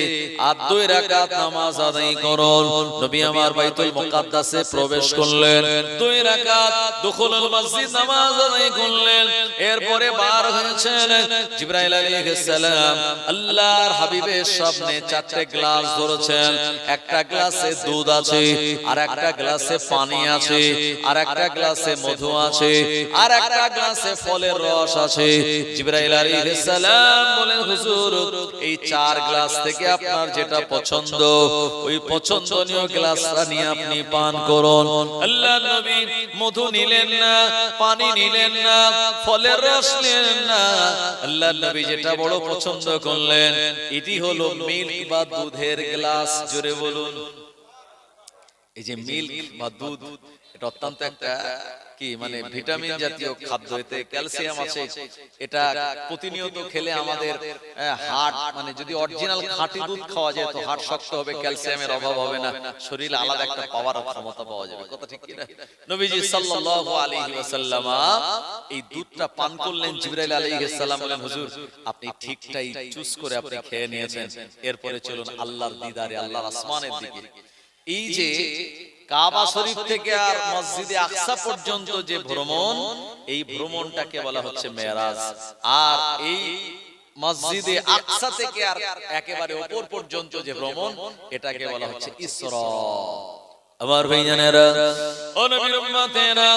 আর 2 রাকাত নামাজ আদায় করুন। নবী আমার বাইতুল মুকাদ্দাসে প্রবেশ করলেন, 2 রাকাত দুখুলুল মসজিদ নামাজ আদায় করলেন। এরপরে বার হয়েছেন। জিবরাইল আলাইহিস সালাম আল্লাহর হাবিবের সামনে 4টে গ্লাস ধরেছেন। একটা গ্লাসে দুধ আছে, আর একটা গ্লাসে পানি আছে, আর একটা গ্লাসে মধু আছে, আর একটা গ্লাসে ফলের রস আছে। জিবরাইল আলাইহিস সালাম বলেন, হুজুর এই 4 গ্লাস থেকে আপনার যেটা পছন্দ ওই পছন্দনীয় গ্লাসটা নিয়ে আপনি পান করুন। আল্লাহর নবী মধু নিলেন না, পানি নিলেন না, ফলের রস নিলেন না। আল্লাহর নবী যেটা বড় পছন্দ করলেন এটি হলো মিল্ক বা দুধের গ্লাস। জোরে বলুন। এই যে মিল্ক বা দুধ, এটা অত্যন্ত একটা কি মানে ভিটামিন জাতীয় খাদ্য, এতে ক্যালসিয়াম আছে। এটা প্রতিনিয়ত খেলে আমাদের হার্ট, মানে যদি অরিজিনাল খাঁটি দুধ খাওয়া যায় তো হার্ট শক্ত হবে, ক্যালসিয়ামের অভাব হবে না, শরীরে আলাদা একটা পাওয়ার ক্ষমতা পাওয়া যাবে। কথা ঠিক কি না? নবীজি সাল্লাল্লাহু আলাইহি ওয়াসাল্লাম এই দুধটা পান করলেন। জিবরাইল আলাইহিস সালাম বলেন, হুজুর আপনি ঠিকটাই চুজ করে আপনি খেয়ে নিয়েছেন। এরপরে চলুন আল্লাহর দিদারে, আল্লাহর আসমানের দিকে। এই যে কাবা শরীফ থেকে আর মসজিদে আকসা পর্যন্ত যে ভ্রমণ, এই ভ্রমণটাকে বলা হচ্ছে মেরাজ। আর এই মসজিদে আকসা থেকে আর একেবারে উপর পর্যন্ত যে ভ্রমণ, এটাকে বলা হচ্ছে ইসরা। আমার ভাইজানেরা, ও নবীর উম্মতেরা,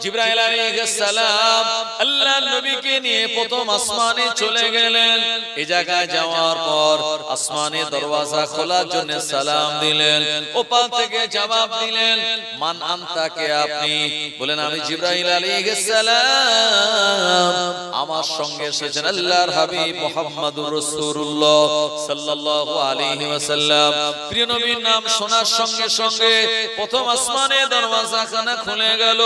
জিবরাইল আলাইহিস সালাম আল্লাহর নবীকে নিয়ে প্রথম আসমানে চলে গেলেন। এই জায়গায় যাওয়ার পর আসমানের দরওয়াজা খোলার জন্য সালাম দিলেন। ওপার থেকে জবাব দিলেন, মান আনতা, কে আপনি? বলেন, আমি জিবরাইল আলাইহিস সালাম। আমার সঙ্গে এসেছেন আল্লাহর হাবিব মুহাম্মদুর রাসূলুল্লাহ সাল্লাল্লাহু আলাইহি ওয়াসাল্লাম। প্রিয় নবীর নাম শোনার সঙ্গে সঙ্গে প্রথম আসমানের দরওয়াজাখানা খুলে গেল।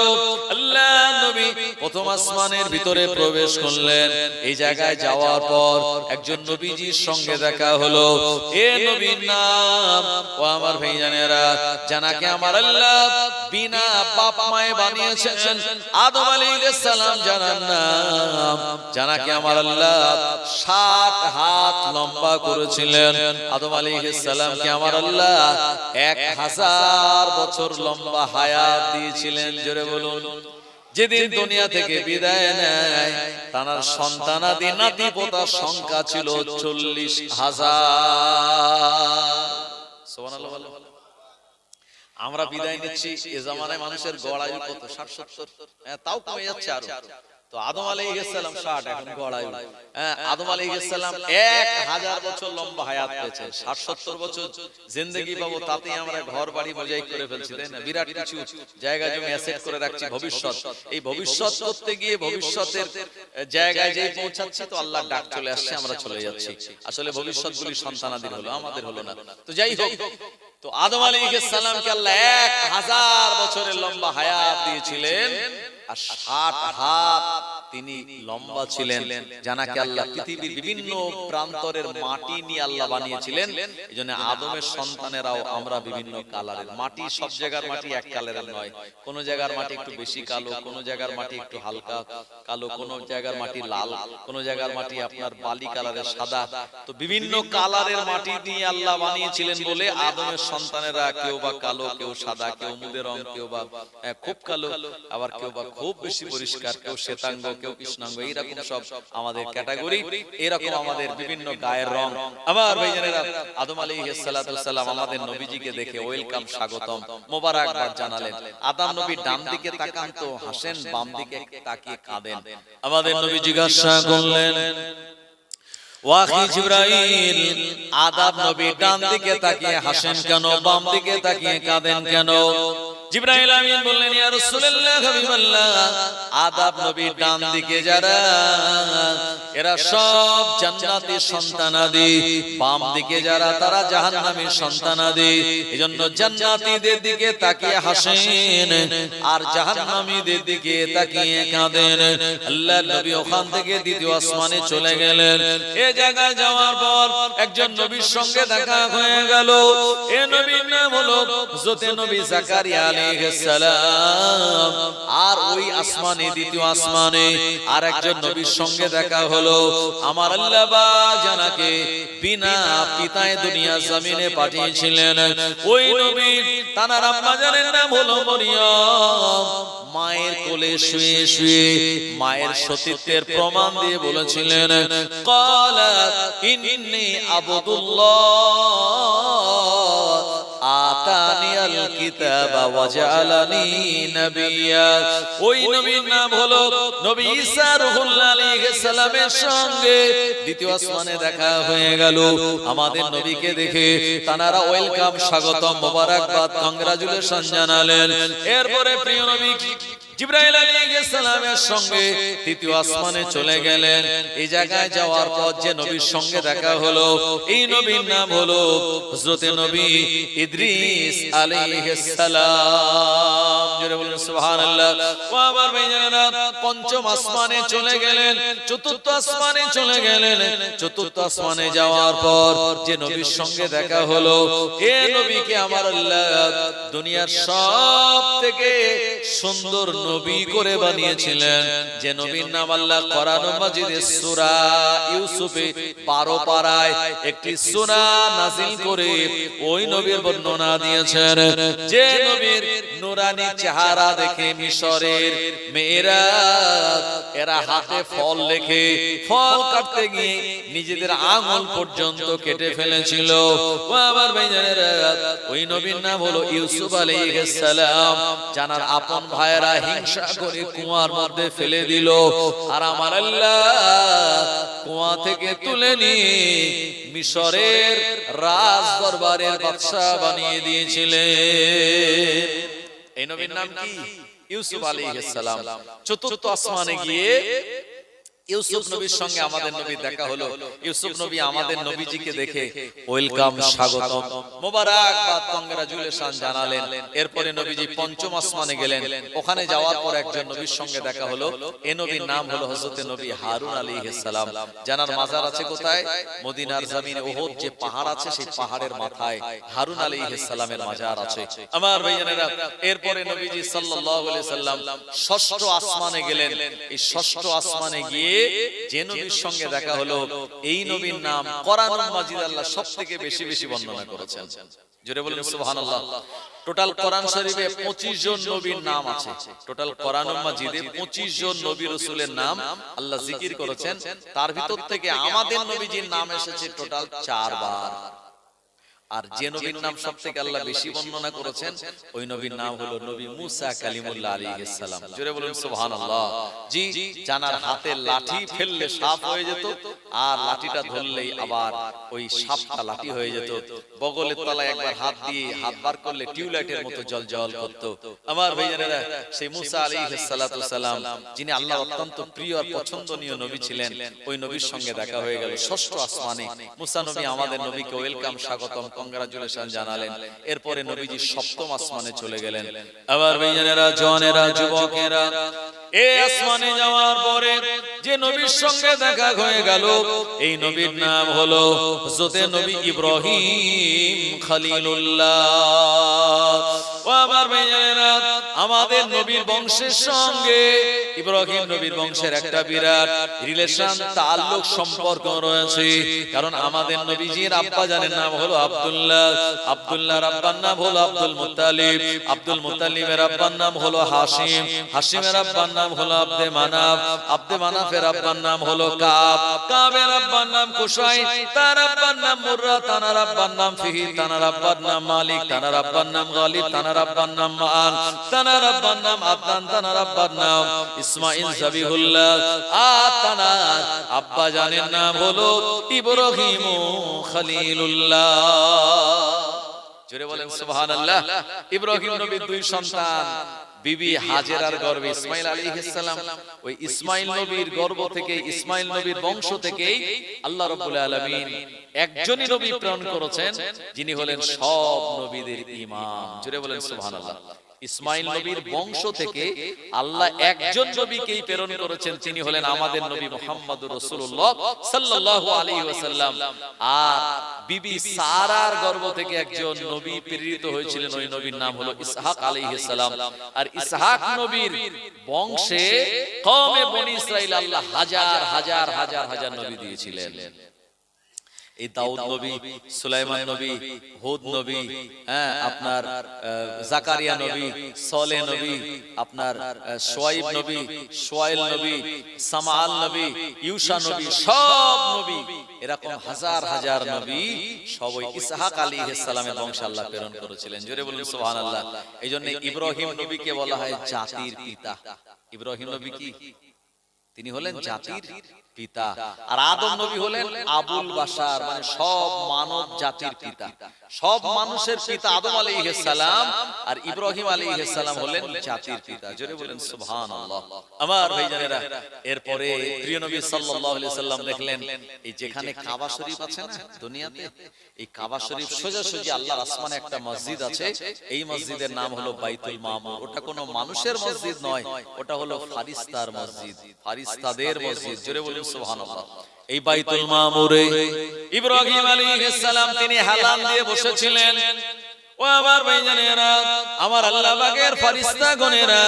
আল্লাহর নবী প্রথম আসমানের ভিতরে প্রবেশ করলেন। এই জায়গায় যাওয়ার পর একজন নবীজির সঙ্গে দেখা হলো। এ নবীর নাম, ও আমার ভাইজানেরা, জানাকে আমার আল্লাহ বিনা বাপ মায়ে বানিয়েছেন, আদম আলাইহিস সালাম জানার নাম, জানাকে আমার আল্লাহ 7 হাত লম্বা করেছিলেন। আদম আলাইহিস সালামকে আমার আল্লাহ 1000 বছর লম্বা হায়াত দিয়েছিলেন। জোরে বলুন। যেদিন দুনিয়া থেকে বিদায় নেয় তার সন্তানাদি নাতি পোতার সংখ্যা ছিল 40,000। সুবহানাল্লাহ। আমরা বিদায় নিচ্ছি, এ জামানায় মানুষের গড় আয়ু কত? 60-70, তাও কমে যাচ্ছে আরো। তো আদম আলাইহিস সালাম 60, এখন গড়ায়ু। হ্যাঁ, আদম আলাইহিস সালাম 1000 বছর লম্বা হায়াত পেয়েছে। 60-70 বছর জিন্দেগি পাবো, তাতেই আমরা ঘর বাড়ি মোজাইক করে ফেলছি, তাই না? বিরাট কিছু জায়গা জমি অ্যাসেট করে রাখছি ভবিষ্যৎ। এই ভবিষ্যৎ করতে গিয়ে ভবিষ্যতের জায়গায় যেই পৌঁছাচ্ছি, তো আল্লাহ ডাক চলে আসছে, আমরা চলে যাচ্ছি। আসলে ভবিষ্যৎগুলি সন্তানাদের হলো, আমাদের হলো না। তো যাই হোক, তো আদম আলাইহিস সালামকে আল্লাহ 1000 বছরের লম্বা হায়াত দিয়েছিলেন, আর 60 হাত তিনি লম্বা ছিলেন। জানাকে আল্লাহ পৃথিবীর বিভিন্ন প্রান্তরের মাটি নিয়ে আল্লাহ বানিয়েছিলেন। এইজন্য আদমের সন্তানেরাও আমরা বিভিন্ন কালারের মাটি, সব জায়গার মাটি এক কালারের নয়। কোন জায়গার মাটি একটু বেশি কালো, কোন জায়গার মাটি একটু হালকা কালো, কোন জায়গার মাটি লাল, কোন জায়গার মাটি আপনার বালি কালারের সাদা। তো বিভিন্ন কালারের মাটি নিয়ে আল্লাহ বানিয়েছিলেন বলে আদমের সন্তানেরা কেউ বা কালো, কেউ সাদা, কেউ মুদের রং, কেউ বা খুব কালো, আবার কেউ বা খুব বেশি পরিষ্কার, কেউ শ্বেতাঙ্গ, কেউ কৃষ্ণাঙ্গ, এইরকম সব আমাদের ক্যাটাগরি। এরকম আমাদের বিভিন্ন গায়ের রং। আমার ভাইজানেরা, আদম আলাইহিস সালাতু ওয়াস সালাম আমাদের নবীজিকে দেখে ওয়েলকাম, স্বাগতম, মোবারকবাদ জানালেন। আদম নবী ডান দিকে তাকান তো হাসেন, বাম দিকে তাকিয়ে কাঁদেন। আমাদের নবী জিজ্ঞাসা করলেন, ওয়াহি জিবরাইল, আদম নবী ডান দিকে তাকিয়ে হাসেন কেন, বাম দিকে তাকিয়ে কাঁদেন কেন? জিবরাইল আমিন বললেন, ইয়া রাসূলুল্লাহ, হাবিবাল্লাহ, আদম নবী ডান দিকে যারা, এরা সব জান্নাতি সন্তানাদি, বাম দিকে যারা তারা জাহান্নামী সন্তানাদি। এজন্য জান্নাতীদের দিকে তাকিয়ে হাসেন, আর জাহান্নামীদের দিকে তাকিয়ে কাঁদেন। আল্লাহর নবী ওখান থেকে দ্বিতীয় আসমানে চলে গেলেন। এই জায়গায় যাওয়ার পর একজন নবীর সঙ্গে দেখা হয়ে গেল। এই নবীর নাম হলো হযরত নবী জাকারিয়া আলাইহিস সালাম। আর ওই আসমানে, দ্বিতীয় আসমানে আর একজন নবীর সঙ্গে দেখা হলো। আমার আল্লাহ বা জানাকে বিনা পিতায় দুনিয়া জমিনে পাঠিয়েছিলেন। ওই নবী, তার আম্মা জানের নাম হলো মরিয়ম। মায়ের কোলে শুয়ে শুয়ে মায়ের সতীত্বের প্রমাণ দিয়ে বলেছিলেন, ক্বালাত ইন্নী আবদুল্লাহ আতানিয়াল কিতাবা ওয়া জাআলানি নাবিয়্যা। ওই নবীর নাম হলো নবী ঈসা রূহুল্লাহ আলাইহিস সালামের সঙ্গে দ্বিতীয় আসমানে দেখা হয়ে গেল। আমাদের নবীকে দেখে তারা ওয়েলকাম, স্বাগতম, মোবারকবাদ, কংগ্রাচুলেশন জানালেন। এরপরে প্রিয় নবী জিবরাইল আলাইহিস সালামের সঙ্গে তৃতীয় আসমানে চলে গেলেন। এই জায়গায় যাওয়ার পর যে নবীর সঙ্গে দেখা হলো, এই নবীর নাম হলো হযরত নবী ইদ্রিস আলাইহিস সালাম। জোরে বলুন সুবহানাল্লাহ। ও আমার ভাইজানেরা, পঞ্চম আসমানে চলে গেলেন, চতুর্থ আসমানে চলে গেলেন। চতুর্থ আসমানে যাওয়ার পর যে নবীর সঙ্গে দেখা হলো, এই নবীকে আমার আল্লাহ দুনিয়ার সবথেকে সুন্দর নবী করে বানিয়েছিলেন। যে নবীর নাম আল্লাহ কোরআন মাজিদে সূরা ইউসুফে 12 পারায় একটি সূরা নাযিল করে ওই নবীর বর্ণনা দিয়েছেন। যে নবীর নূরানি চেহারা দেখে মিশরের মেয়েরা, এরা হাতে ফল রেখে ফল কাটতে গিয়ে নিজেদের আঙুল পর্যন্ত কেটে ফেলেছিল। ও আমার ভাইজানেরা, ওই নবীর নাম হলো ইউসুফ আলাইহিস সালাম। জানার আপন ভাইরা হিংসা করে কুয়ার মধ্যে ফেলে দিল, আর আমার আল্লাহ কুয়া থেকে তুলে নিয়ে মিশরের রাজ দরবারের বাদশা বানিয়ে দিয়েছিলেন। এই নবীর নাম কি? ইউসুফ আলাইহিস সালাম। চতুর্থ আসমানে গিয়ে ইউসুফ নবীর সঙ্গে আমাদের নবীর দেখা হলো। ইউসুফ নবী আমাদের নবীজিকে দেখে ওয়েলকাম, স্বাগতম, মোবারকবাদ, কংগ্রাচুলেশন জানালেন। এরপরে নবীজি পঞ্চম আসমানে গেলেন। ওখানে যাওয়ার পর একজন নবীর সঙ্গে দেখা হলো। এই নবীর নাম হলো হযরত নবী হারুন আলাইহিস সালাম। জানার মাজার আছে কোথায়? মদিনার জমিনে উহুদ যে পাহাড় আছে, সেই পাহাড়ের মাথায় হারুন আলাইহিস সালামের মাজার আছে। আমার ভাইজানেরা, এরপরে নবীজি সাল্লাল্লাহু আলাইহি সাল্লাম ষষ্ঠ আসমানে গেলেন। এই ষষ্ঠ আসমানে গিয়ে যে নবীর সঙ্গে দেখা হলো, এই নবীর নাম কোরআন মাজিদ আল্লাহ সবথেকে বেশি বেশি বর্ণনা করেছেন। জোরে বলুন সুবহানাল্লাহ। টোটাল কোরআন শরীফে 25 জন নবীর নাম আছে। টোটাল কোরআন মাজিদে 25 জন নবী রাসূলের নাম আল্লাহ জিকির করেছেন। তার ভিতর থেকে আমাদের নবীজির নাম এসেছে টোটাল 4 বার। আর যে নবীর নাম সবথেকে আল্লাহ বেশি বর্ণনা করেছেন ওই নবীর নাম হলো নবী মুসা কালিমুল্লাহ আলাইহিস সালাম। জোরে বলুন সুবহানাল্লাহ। জি, জানার হাতে লাঠি ফেললে সাপ হয়ে যেত, আর লাঠিটা ধরলেই আবার ওই সাপটা লাঠি হয়ে যেত। বগলের তলায় একবার হাত দিয়ে হাত বার করলে টিউবলাইটের মতো জ্বলজ্বল করত। আমার ভাইজানেরা, সেই মুসা আলাইহিস সালাতু সালাম, যিনি আল্লাহর অত্যন্ত প্রিয় আর পছন্দনীয় নবী ছিলেন, ওই নবীর সঙ্গে দেখা হয়ে গেল ষষ্ঠ আসমানে। মুসা নবী আমাদের নবীকে ওয়েলকাম, স্বাগতম, কংগ্রাচুলেশন জানালেন। এরপরে নবীজি সপ্তম আসমানে চলে গেলেন। আবার ভাইজানেরা, জওয়ানেরা, যুবকেরা, এই আসমানে যাওয়ার পরে যে নবীর সঙ্গে দেখা হয়ে গেল, এই নবীর নাম হলো হযরতে নবী ইব্রাহিম খলিলুল্লাহ। ও আমার ভাইজানেরা, আমাদের নবীর বংশের সঙ্গে ইব্রাহিম নবীর বংশের একটা বিরাট রিলেশন, তাআল্লুক, সম্পর্ক রয়েছে। কারণ আমাদের নবীজির আব্বা জানের নাম হলো আব্দুল্লাহ, আব্দুল্লাহর আব্বার নাম হলো আব্দুল মুত্তালিব, আব্দুল মুত্তালিবের আব্বার নাম হলো হাশিম, হাশিমের আব্বার নাম হলো আব্দে মানাফ, আব্দে মানাফের আব্বার নাম হলো কাব, কাবের আব্বার নাম কুসাই, তার আব্বার নাম মুররা, তার আব্বার নাম ফিহি, তার আব্বার নাম মালিক, তার আব্বার নাম গালিব, তার আব্বার নাম মান, তার আব্বার নাম আদনান, তার আব্বার নাম ইসমাইল জাবিহুল্লাহ। আর তার আব্বা জানের নাম হলো ইব্রাহিম খলিলুল্লাহ। জোরে বলেন সুবহানাল্লাহ। ইব্রাহিম নবীর দুই সন্তান, বিবি হাজেরার গর্ভে ইসমাইল আলাইহিস সালাম, ওই ইসমাইল নবীর গর্ভ থেকে, ইসমাইল নবীর বংশ থেকেই আল্লাহ রাব্বুল আলামিন একজনই নবী প্রেরণ করেছেন, যিনি হলেন সব নবীদের ইমাম। জোরে বলেন সুবহানাল্লাহ। ইসমাইল নবীর বংশ থেকে আল্লাহ একজন নবীকেই প্রেরণ করেছেন, তিনি হলেন আমাদের নবী মুহাম্মদুর রাসূলুল্লাহ সাল্লাল্লাহু আলাইহি ওয়াসাল্লাম। আর বিবি সারার গর্ভ থেকে একজন নবী প্রেরিত হয়েছিলেন, ওই নবীর নাম হলো ইসহাক আলাইহিস সালাম। আর ইসহাক নবীর বংশে কওমে বনি ইসরাইল আল্লাহ হাজার হাজার হাজার হাজার নবী দিয়েছিলেন। এই দাউদ নবী, সুলাইমান নবী, হুদ নবী, আপনার জাকারিয়া নবী, সলেহ নবী, আপনার শুআইব নবী, শুআইল নবী, সামাল নবী, ইউসা নবী, সব নবী, এরকম হাজার হাজার নবী সবই ইসহাক আলাইহিস সালামের বংশে আল্লাহ প্রেরণ করেছিলেন। জোরে বলুন সুবহানাল্লাহ। এইজন্য ইব্রাহিম নবীকে বলা হয় জাতির পিতা। ইব্রাহিম নবী কি? তিনি হলেন জাতির পিতা। আর আদম নবী হলেন আবুল বাশার, মানে সব মানব জাতির পিতা, সব মানুষের পিতা আদম আলাইহিস সালাম। আর ইব্রাহিম আলাইহিস সালাম হলেন জাতির পিতা। জোরে বলেন সুবহানাল্লাহ। আমার ভাইজানেরা, এরপরে প্রিয় নবী সাল্লাল্লাহু আলাইহি সাল্লাম দেখলেন, এই যেখানে কাবা শরীফ আছে না দুনিয়াতে, এই কাবা শরীফ সোজাসুজি আল্লাহর আসমানে একটা মসজিদ আছে, এই মসজিদের নাম হলো বাইতুল মামুর। ওটা কোনো মানুষের মসজিদ নয়, ওটা হলো ফারিস্তার মসজিদ, ফারিস্তাদের মসজিদ। জোরে বলুন সুবহানাল্লাহ। এই বাইতুল মামুরে ইব্রাহিম আলাইহিস সালাম তিনি হালাল দিয়ে বসেছিলেন। ও আমার ভাইজানেরা, আমার আল্লাহ পাকের ফেরেশতাগণেরা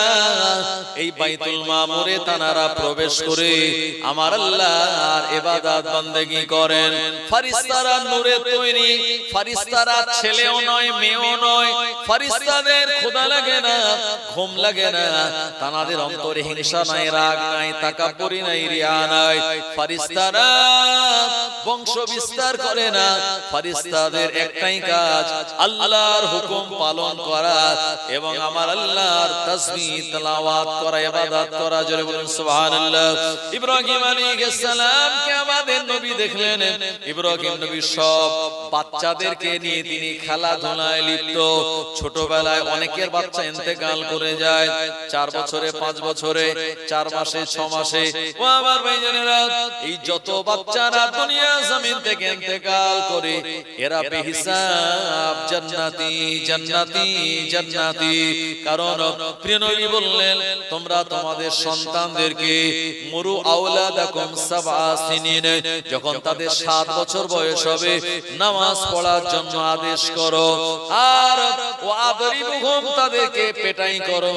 এই বাইতুল মামুরে তানারা প্রবেশ করে আমার আল্লাহর ইবাদত বান্দেগি করেন। ফেরেশতারা নূরে তৈরি, ফেরেশতারা ছেলেও নয় মেয়েও নয়, ফেরেশতাদের ক্ষুধা লাগে না, ঘুম লাগে না, তানাদের অন্তরে হিংসা নাই, রাগ নাই, তাকাব্বুরি নাই, রিয়া নাই। ফেরেশতারা বংশ বিস্তার করে না, ফেরেশতাদের একটাই কাজ আল্লাহর হুকুম পালন করা এবং আমার আল্লাহর তাসবিহ তেলাওয়াত করা, ইবাদত করা। জোরে বলুন সুবহানাল্লাহ। ইব্রাহিম আলাইহিস সালাম কে আমাদের নবী দেখলেন, ইব্রাহিম নবী সব বাচ্চাদেরকে নিয়ে তিনি খেলাধুলায় লিপ্ত। ছোটবেলায় অনেকের বাচ্চা ইন্তেকাল করে যায়, 4 বছরে, 5 বছরে, 4 মাসে, 6 মাসে। ও আমার ভাইজানেরা, এই যত বাচ্চারা দুনিয়া জমিন থেকে ইন্তেকাল করে, এরা বেহিসাব জান্নাতি জান্নাতি জান্নাতি। কারণ প্রিয় নবী বললেন, তোমরা তোমাদের সন্তানদেরকে মুরু আওলাদাকুম সাবআ সিনিন, যখন তাদের 7 বছর বয়স হবে নামাজ পড়ার জন্য আদেশ করো, আর ওয়াদরিবুহুম তাদেরকে পেটাই করো।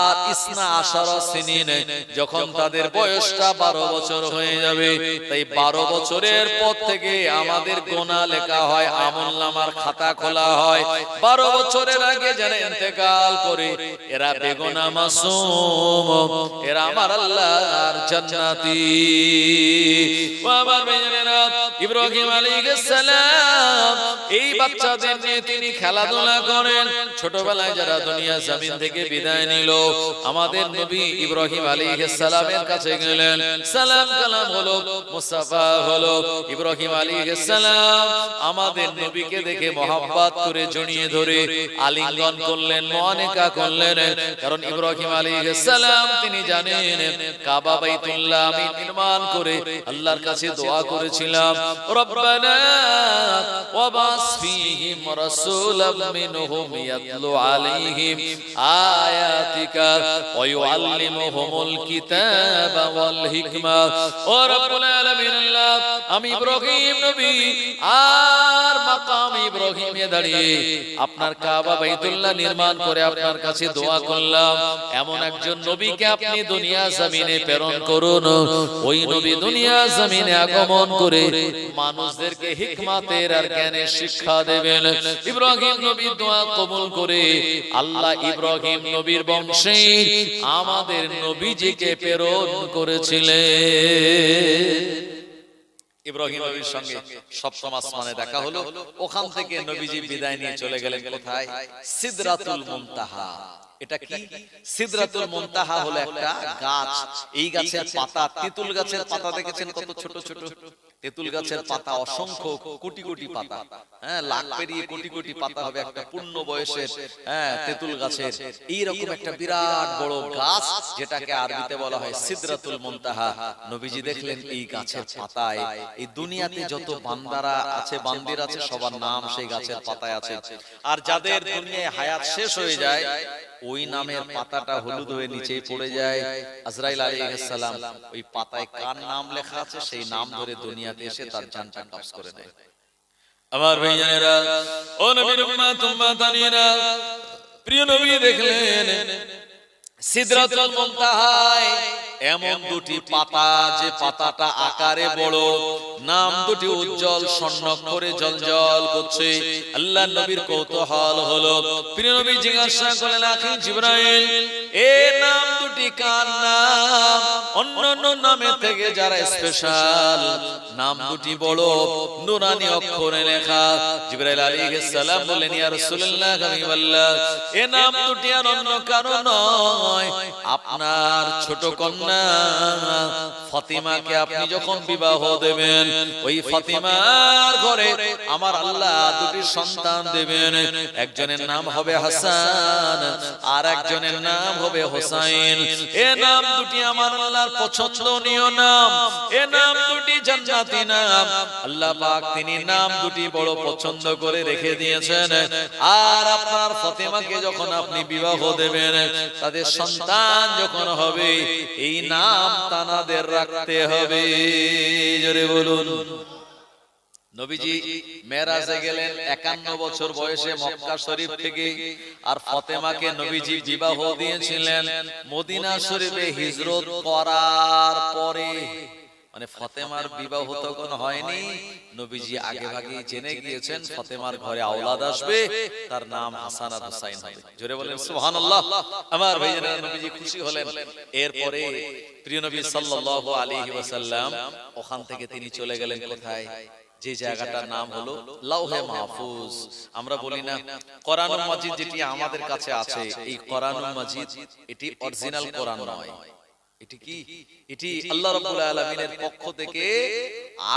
আর ইসনা আশারা সিনিন, যখন তাদের বয়সটা 12 বছর হয়ে যাবে, তাই 12 বছরের পর থেকে আমাদের গোনা লেখা হয়, আমলনামার খাতা খোলা হয়। 12 বছরের আগে যারা ইন্তেকাল করে এরা বেগুনাহ মাসুম, এরা আমার আল্লাহর জান্নাতি। ও আমার ভাইয়েরা, ইব্রাহিম আলাইহিস সালাম এই বাচ্চাদের নিয়ে তিনি খেলাধুলা করেন। ছোটবেলায় যারা দুনিয়া জমিন থেকে বিদায় নিল, আমাদের নবী ইব্রাহিম আলাইহিস সালামের কাছে গেলেন, সালাম কালাম হলো, মুসাফা হলো। ইব্রাহিম আলাইহিস সালাম আমাদের নবীকে দেখে মহব্বত করে জড়িয়ে ধরে আলিঙ্গন করলেন, মুআনাকা করলেন। কারণ ইব্রাহিম আলাইহিস সালাম তিনি জানেন কাবা বাইতুল্লাহ আমি নির্মাণ করে আল্লাহর কাছে দোয়া করেছিলাম, রব্বানা ওয়াবাস ফীহিম রাসূলাম মিনহুম ইয়াতলু আলাইহিম আয়াতিকা ওয়া ইউআল্লিমুহুমুল কিতাবা ওয়াল হিকমা। ও রব্বুল আলামিন, আল্লাহ আমি ইব্রাহিম নবী আর মাকাম ইব্রাহিমে দাঁড়িয়ে আপনার কাবা বাইতুল্লাহ নির্মাণ করে আপনার কাছে দোয়া করলাম, এমন একজন নবীকে আপনি দুনিয়া জমিনে প্রেরণ করুন, ওই নবী দুনিয়া জমিনে আগমন করে মানুষদেরকে হিকমতের আর জ্ঞানের শিক্ষা দেবেন। ইব্রাহিম নবী দোয়া কবুল করে আল্লাহ ইব্রাহিম নবীর বংশে আমাদের নবীজিকে প্রেরণ করেছিলেন। ইব্রাহিম নবীর সঙ্গে সপ্তম আসমানে দেখা হলো। ওখান থেকে নবীজি বিদায় নিয়ে চলে গেলেন কোথায়? সিদরাতুল মুনতাহা। এটা কি? সিদরাতুল মুনতাহা হলো একটা গাছ। এই গাছের পাতা, তেঁতুল গাছের পাতা দেখেছেন কত ছোট ছোট? তেঁতুল গাছের পাতা অসংখ্য কোটি কোটি পাতা, হ্যাঁ, লাখ পেরিয়ে কোটি কোটি পাতা হবে একটা পূর্ণ বয়সের, হ্যাঁ, তেঁতুল গাছের। এইরকম একটা বিরাট বড় গাছ, যেটাকে আরবিতে বলা হয় সিদরাতুল মুনতাহা। নবীজি দেখলেন এই গাছের পাতায় এই দুনিয়াতে যত বান্দারা আছে, বান্দির আছে, সবার নাম সেই গাছের পাতায় আছে। আর যাদের দুনিয়ায় হায়াত শেষ হয়ে যায়, ওই নামের পাতাটা হলুদ হয়ে নিচেই পড়ে যায়। আজরাইল আলাইহিস সালাম ওই পাতায় কার নাম লেখা আছে সেই নাম ধরে দুনিয়াতে এসে তার জানটা কবজ করে নেয়। আমার ভাইজানেরা, ও নবীর উম্মত উম্মতানিরা, প্রিয় নবী দেখলেন সিদরাতুল মুনতাহায় এমন দুটি পাতা, যে পাতাটা আকারে বড়, নাম দুটি উজ্জ্বল স্বর্ণাক্ষরে জলজল করছে। আল্লাহর নবীর কৌতূহল হলো। প্রিয় নবী জিজ্ঞাসা করলেন, আখি জিবরাইল, এই নাম দুটি কার নাম? অন্যান্য নামের থেকে যারা স্পেশাল, নাম দুটি বড় নূরানি অক্ষরে লেখা। জিবরাইল আলাইহিস সালাম বললেন, ইয়া রাসূলুল্লাহ, হাবিবাল্লাহ, এই নাম দুটি আর অন্য কারো নয়, আপনার ছোট কন্যা ফাতিমাকে আপনি যখন বিবাহ দেবেন, ওই ফাতিমার ঘরে আমার আল্লাহ দুটি সন্তান দেবেন। একজনের নাম হবে হাসান, আর একজনের নাম হবে হোসাইন। এ নাম দুটি আমার আল্লাহর পছন্দনীয় নাম, এ নাম দুটি জান্নাতি নাম। আল্লাহ পাক তিনি নাম দুটি বড় পছন্দ করে রেখে দিয়েছেন। আর আপনার ফাতিমাকে যখন আপনি বিবাহ দেবেন, তাদের সন্তান যখন হবে, এই নাম তানাদের রাখতে হবে। জোরে বলুন। নবীজি মেরাজে গেলেন 51 বছর বয়সে মক্কা শরীফ থেকে। আর ফাতেমাকে নবীজি বিবাহ দিয়েছিলেন মদিনা শরীফে হিজরত করার পরে। মানে ফাতেমার বিবাহ তখন হয়নি, নবীজি আগে ভাগে জেনে গিয়েছেন ফাতেমার ঘরে আওলাদ আসবে, তার নাম হাসান আর হুসাইন হবে। জোরে বলেন সুবহানাল্লাহ। আমার ভাইজানেরা, নবীজি খুশি হলেন। এরপরে প্রিয় নবী সাল্লাল্লাহু আলাইহি ওয়াসাল্লাম ওখান থেকে তিনি চলে গেলেন কোথায়? যে জায়গাটার নাম হলো লাউহে মাহফুজ। আমরা বলি না কোরআনুল মাজিদ যেটি আমাদের কাছে আছে, এই কোরআনুল মাজিদ এটি অরিজিনাল কোরআন নয়। এটি কি? এটি আল্লাহ রাব্বুল আলামিনের পক্ষ থেকে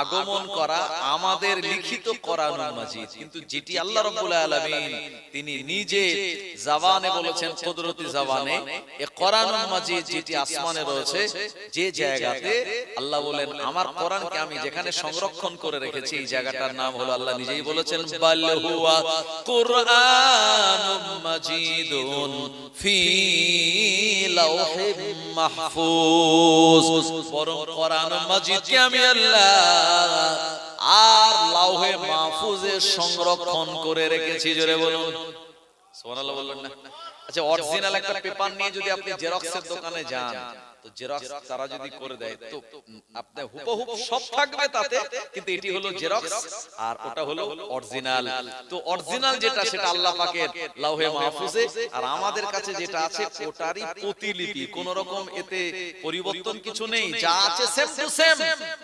আগমন করা আমাদের লিখিত কোরআনুল মাজিদ। কিন্তু যেটি আল্লাহ রাব্বুল আলামিন তিনি নিজে জবানে বলেছেন, কুদরতি জবানে, এই কোরআনুল মাজিদ যেটি আসমানে রয়েছে, যে জায়গাতে আল্লাহ বলেন আমার কোরআনকে আমি যেখানে সংরক্ষণ করে রেখেছি, এই জায়গাটার নাম হলো, আল্লাহ নিজেই বলেছেন, বাল হুয়া কুরআনুম মাজিদুন ফি লাউহিম মাহফুজ। বরং কোরআন মাজিদকে আমি আল্লাহ আর লাউহে মাহফুজে সংরক্ষণ করে রেখেছি। জোরে বলুন সুবহানাল্লাহ। বললেন না? আচ্ছা, অরিজিনাল একটা পেপার নিয়ে যদি আপনি জেরক্সের দোকানে যান, তো জেরক্স তারা যদি করে দেয় তো আপনি হুবহু সব থাকবে তাতে, কিন্তু এটি হলো জেরক্স আর ওটা হলো অরিজিনাল। তো অরিজিনাল যেটা সেটা আল্লাহ পাকের লাউহে মাহফুজে, আর আমাদের কাছে যেটা আছে ওটারই প্রতিলিপি, কোন রকম এতে পরিবর্তন কিছু নেই, যা আছে সেম টু সেম,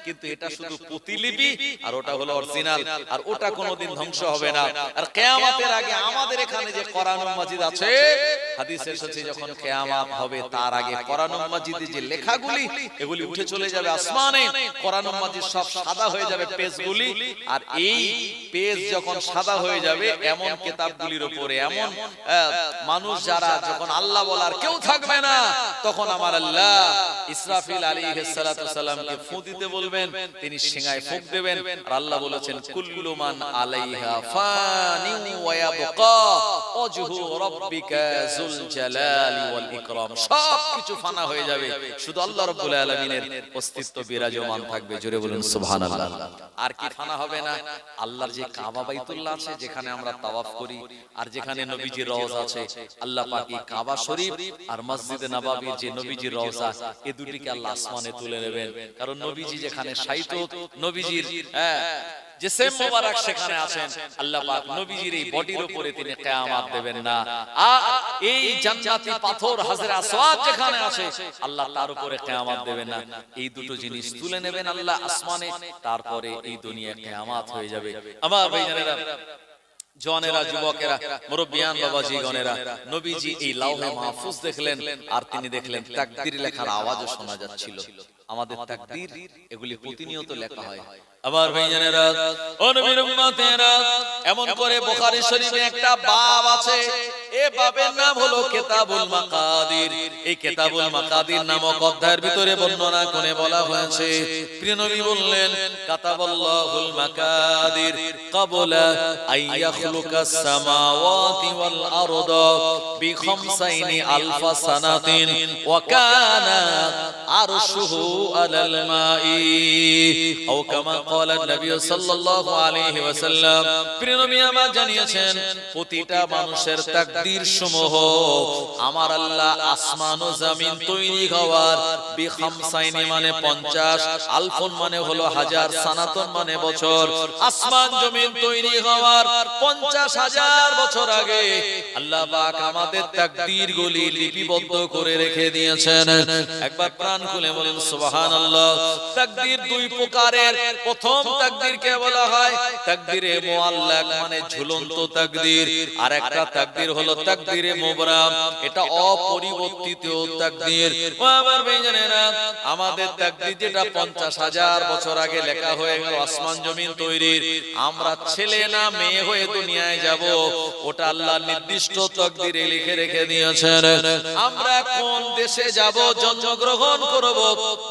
কিন্তু এটা শুধু প্রতিলিপি আর ওটা হলো অরিজিনাল, আর ওটা কোনোদিন ধ্বংস হবে না। আর কিয়ামতের আগে আমাদের এখানে যে কোরআনুল মাজিদ আছে, হাদিসে এসেছে যখন কিয়ামত হবে তার আগে কোরআনুল মাজিদে যে লেখাগুলি এগুলি উঠে চলে যাবে আসমানে, কোরআনুল মাজিদ সব সাদা হয়ে যাবে পেজগুলি, আর এই পেজ যখন সাদা হয়ে যাবে এমন কিতাবগুলির উপরে এমন মানুষ যারা যখন আল্লাহ বলার কেউ থাকবে না, তখন আমার আল্লাহ ইসরাফিল আলাইহিস সালাতু সালামকে ফু দিতে বলবেন, তিনি সিংহায় ফুঁক দেবেন, আর আল্লাহ বলেছেন কুল্লু মান আলাইহা ফানি ওয়া ইয়াবকা ওয়াজহু রাব্বিকা যুল জালালি ওয়াল ইকরাম, সব কিছু ফানা হয়ে যাবে, শুধু আল্লাহ রাব্বুল আলামিনের অস্তিত্ব বিরাজমান থাকবে। জোরে বলুন সুবহানাল্লাহ। আর কি ফানা হবে না? আল্লাহর যে কাবা বাইতুল্লাহ আছে যেখানে আমরা তাওয়াফ করি, আর যেখানে নবীজির রওজা আছে, আল্লাহ পাক এই কাবা শরীফ আর মসজিদে নববীর যে নবীজির রওজা, এই দুটিকে আল্লাহ আসমানে তুলে নেবেন, কারণ নবীজি যেখানে শায়িত, নবীজির জিসম মোবারক সেখানে আছেন, আল্লাহ পাক নবীজির এই বডির উপরে তিনি কিয়ামত দেবেন না। আর এই জান্নাতি পাথর হাজরে আসওয়াদ যেখানে আছে, আল্লাহ তার উপরে কিয়ামত দেবেন না। এই দুটো জিনিস তুলে নেবেন আল্লাহ আসমানে, তারপরে এই দুনিয়া কিয়ামত হয়ে যাবে। আমার ভাইজানেরা, জওয়ানেরা, যুবকেরা, মুরব্বিয়ান, বাবাজি গণেরা, নবীজি এই লাউহে মাহফুজ দেখলেন, আর তিনি দেখলেন তাকদীর লেখার আওয়াজও শোনা যাচ্ছিল। আমাদের তাকদীর এগুলি প্রতিনিয়ত লেখা হয়। আমার ভাইজানেরা, ও নবীর উম্মতেরা, এমন করে বুখারী শরীফে একটা বাব আছে, এই বাবের নাম হলো কিতাবুল মাকাদির। এই কিতাবুল মাকাদির নামক অধ্যায়ের ভিতরে বর্ণনা করে বলা হয়েছে, প্রিয় নবী বললেন কাতাবাল্লাহুল মাকাদির ক্বাবলা আইয়াখলুকাস সামাওয়াতি ওয়াল আরদা বিখামসাইনি আলফা সানাতিন ওয়া কানা আরশুহু আলাল মাই আও কামা ক্বালা নবী সাল্লাল্লাহু আলাইহি ওয়াসাল্লাম। প্রিয় নবী আমার জানিয়েছেন প্রতিটা মানুষের তাকদীর সমূহ আমার আল্লাহ আসমান ও জমিন তৈরি হওয়ার বিখামসাইনি মানে 50, আলফুন মানে হলো হাজার, সানাতুন মানে বছর, আসমান জমিন তৈরি হওয়ার 50,000 বছর আগে আল্লাহ পাক আমাদের তাকদীর গুলি লিপিবদ্ধ করে রেখে দিয়েছেন। একবার প্রাণ খুলে বলেন সুবহানাল্লাহ। তাকদীর দুই প্রকারের, প্রথম তাকদীরকে বলা হয় তাকদীরে মুআল্লাক মানে ঝুলন্ত তাকদীর, আর একটা তাকদীর হলো তাকদীরে মুবরাম, এটা অপরিবর্তিত তাকদীর। ও আমার ভাইজানেরা, আমাদের তাকদীর যেটা 50,000 বছর আগে লেখা হয়ে গেল আসমান জমিন তৈরির, আমরা ছেলে না মেয়ে হয়ে দুনিয়ায় যাব, ওটা আল্লাহ নির্দিষ্ট তাকদীরে লিখে রেখে দিয়েছেন। আমরা কোন দেশে যাব, জন্মগ্রহণ করব,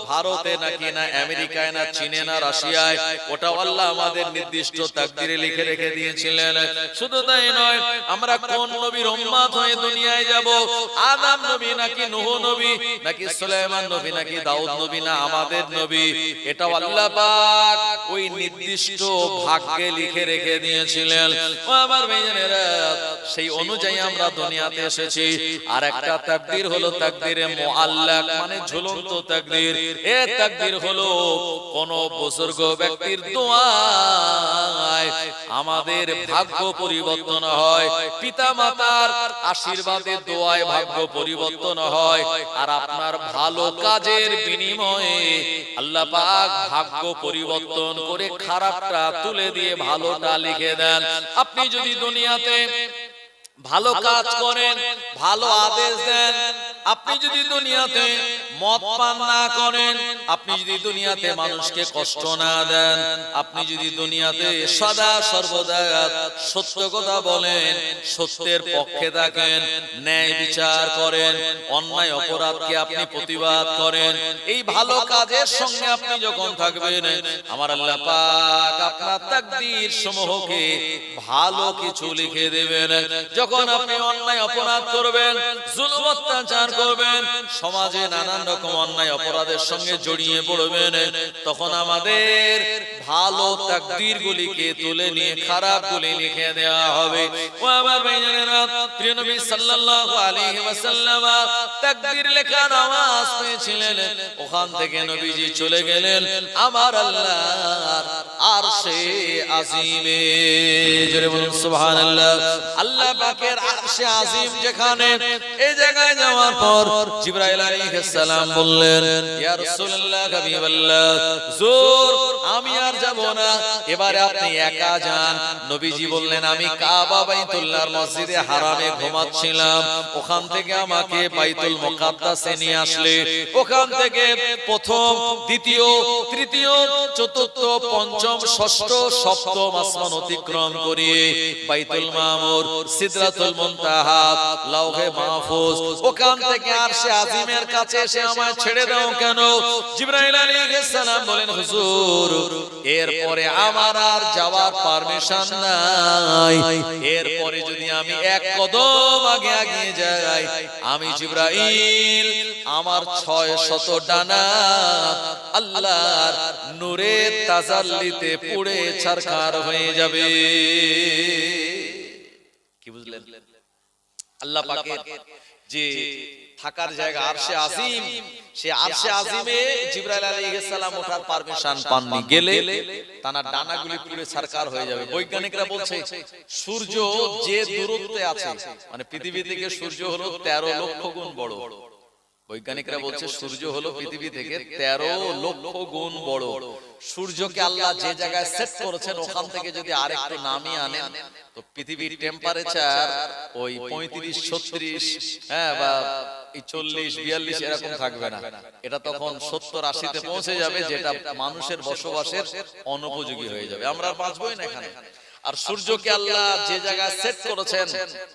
ভারতে নাকি না আমেরিকায় না চীনে না রাশিয়ায়, ওটা আল্লাহ আমাদের নির্দিষ্ট তাকদীরে লিখে রেখে দিয়েছিলেন। শুধু তাই নয়, আমরা কোন নবীর উম্মত হয়ে দুনিয়ায় যাব, আদম নবী নাকি নূহ নবী নাকি সুলাইমান নবী নাকি দাউদ নবী না আমাদের নবী, এটা আল্লাহ পাক ওই নির্দিষ্ট ভাগ্যে লিখে রেখে দিয়েছিলেন। ও আমার ভাইজানেরা, সেই অনুযায়ী আমরা দুনিয়াতে এসেছি। আর একটা তাকদীর হলো তাকদীরে মুআল্লাক মানে ঝুলন্ত তাকদীর। এই তাকদীর হলো কোন বুজুর্গ ব্যক্তির দোয়ায় আমাদের ভাগ্য পরিবর্তন হয়, পিতা মাতার আশীর্বাদে দোয়ায় ভাগ্য পরিবর্তন হয়, আর আপনার ভালো কাজের বিনিময়ে আল্লাহ পাক ভাগ্য পরিবর্তন করে খারাপটা তুলে দিয়ে ভালোটা লিখে দেন। আপনি যদি দুনিয়াতে ভালো কাজ করেন, ভালো আদেশ দেন, আপনি যদি দুনিয়াতে মদ পান না করেন, আপনি যদি দুনিয়াতে মানুষকে কষ্ট না দেন, আপনি যদি দুনিয়াতে সদা সর্বদা সত্য কথা বলেন, সত্যের পক্ষে থাকেন, ন্যায় বিচার করেন, অন্যায় অপরাধকে আপনি প্রতিবাদ করেন, এই ভালো কাজের সঙ্গে আপনি যখন থাকবেন, আমার আল্লাহ পাক আপনার তাকদীর সমূহকে ভালো কিছু লিখে দেবেন। যখন আপনি অন্যায় অপরাধ করবেন, জুলুম অত্যাচার করবেন, সমাজে নানান রকম অন্যায় অপরাধের সঙ্গে জড়িয়ে পড়বেন, তখন আমাদের ভালো তাকদীরগুলিকে তুলে নিয়ে খারাপগুলি লিখে দেওয়া হবে। ও আমার ভাইজানেরা, প্রিয় নবী সাল্লাল্লাহু আলাইহি ওয়াসাল্লাম তাকদীর লেখার আওয়াজ পেয়েছিলেন, ওখান থেকে নবীজি চলে গেলেন আমার আল্লাহর আরশে আজিমে। জোরে বলুন সুবহানাল্লাহ। আল্লাহ পাকের আরশে আজিম যেখানে, এই জায়গায় যাওয়ার পর জিবরাইল আলাইহিস সালাম বললেন, ইয়া রাসূলুল্লাহ হাবিবাল্লাহ, হুজুর আমি আর যাব না, এবারে আপনি একা যান। নবীজি বললেন, আমি কাবা বাইতুল্লাহর মসজিদে হারামে ঘুমাচ্ছিলাম, ওখান থেকে আমাকে বাইতুল মুকাদ্দাসে নিয়ে আসলে, ওখান থেকে প্রথম, দ্বিতীয়, তৃতীয়, চতুর্থ, পঞ্চম, ষষ্ঠ, সপ্তম আসমান অতিক্রম করিয়ে বাইতুল মামুর, সিদরাতুল মুনতাহা, লাওহে মাহফুজ, ওখান থেকে আরশে আজিমের কাছে এসে আমায় ছেড়ে দাও কেন? জিবরাইল আলাইহিস সালাম বলেন, হুজুর এরপরে আমার আর যাওয়ার পারমিশন নাই, এরপরে যদি আমি এক কদম আগে এগিয়ে যাই, আমি জিবরাইল আমার 600 ডানা আল্লাহর নূরের তাজাল্লিতে পুড়ে ছারখার হয়ে যাবে। কি বুঝলেন? আল্লাহ পাকের যে থাকার জায়গা আরশে আজিম, সে আরশে আজিমে জিবরাইল আলাইহিস সালাম ওঠার পারমিশন পাননি, গেলে তার ডানাগুলি পুড়ে ছারখার হয়ে যাবে। বৈজ্ঞানিকরা বলছে সূর্য যে দূরত্বে আছে, মানে পৃথিবী থেকে সূর্য হলো 13 লক্ষ গুণ বড়। বৈজ্ঞানিকরা বলছে সূর্য হলো পৃথিবী থেকে 13 লক্ষ গুণ বড়। সূর্যকে আল্লাহ যে জায়গায় সেট করেছেন, ওখান থেকে যদি আরেকটু নামিয়ে আনেন, তো পৃথিবীর টেম্পারেচার ওই 35-36 বা 40-42 এরকম থাকবে না, এটা তখন 70-80-তে পৌঁছে যাবে, যেটা মানুষের বসবাসের অনুপযোগী হয়ে যাবে, আমরা আর বাঁচবই না এখানে। আর সূর্যকে আল্লাহ যে জায়গায় সেট করেছেন,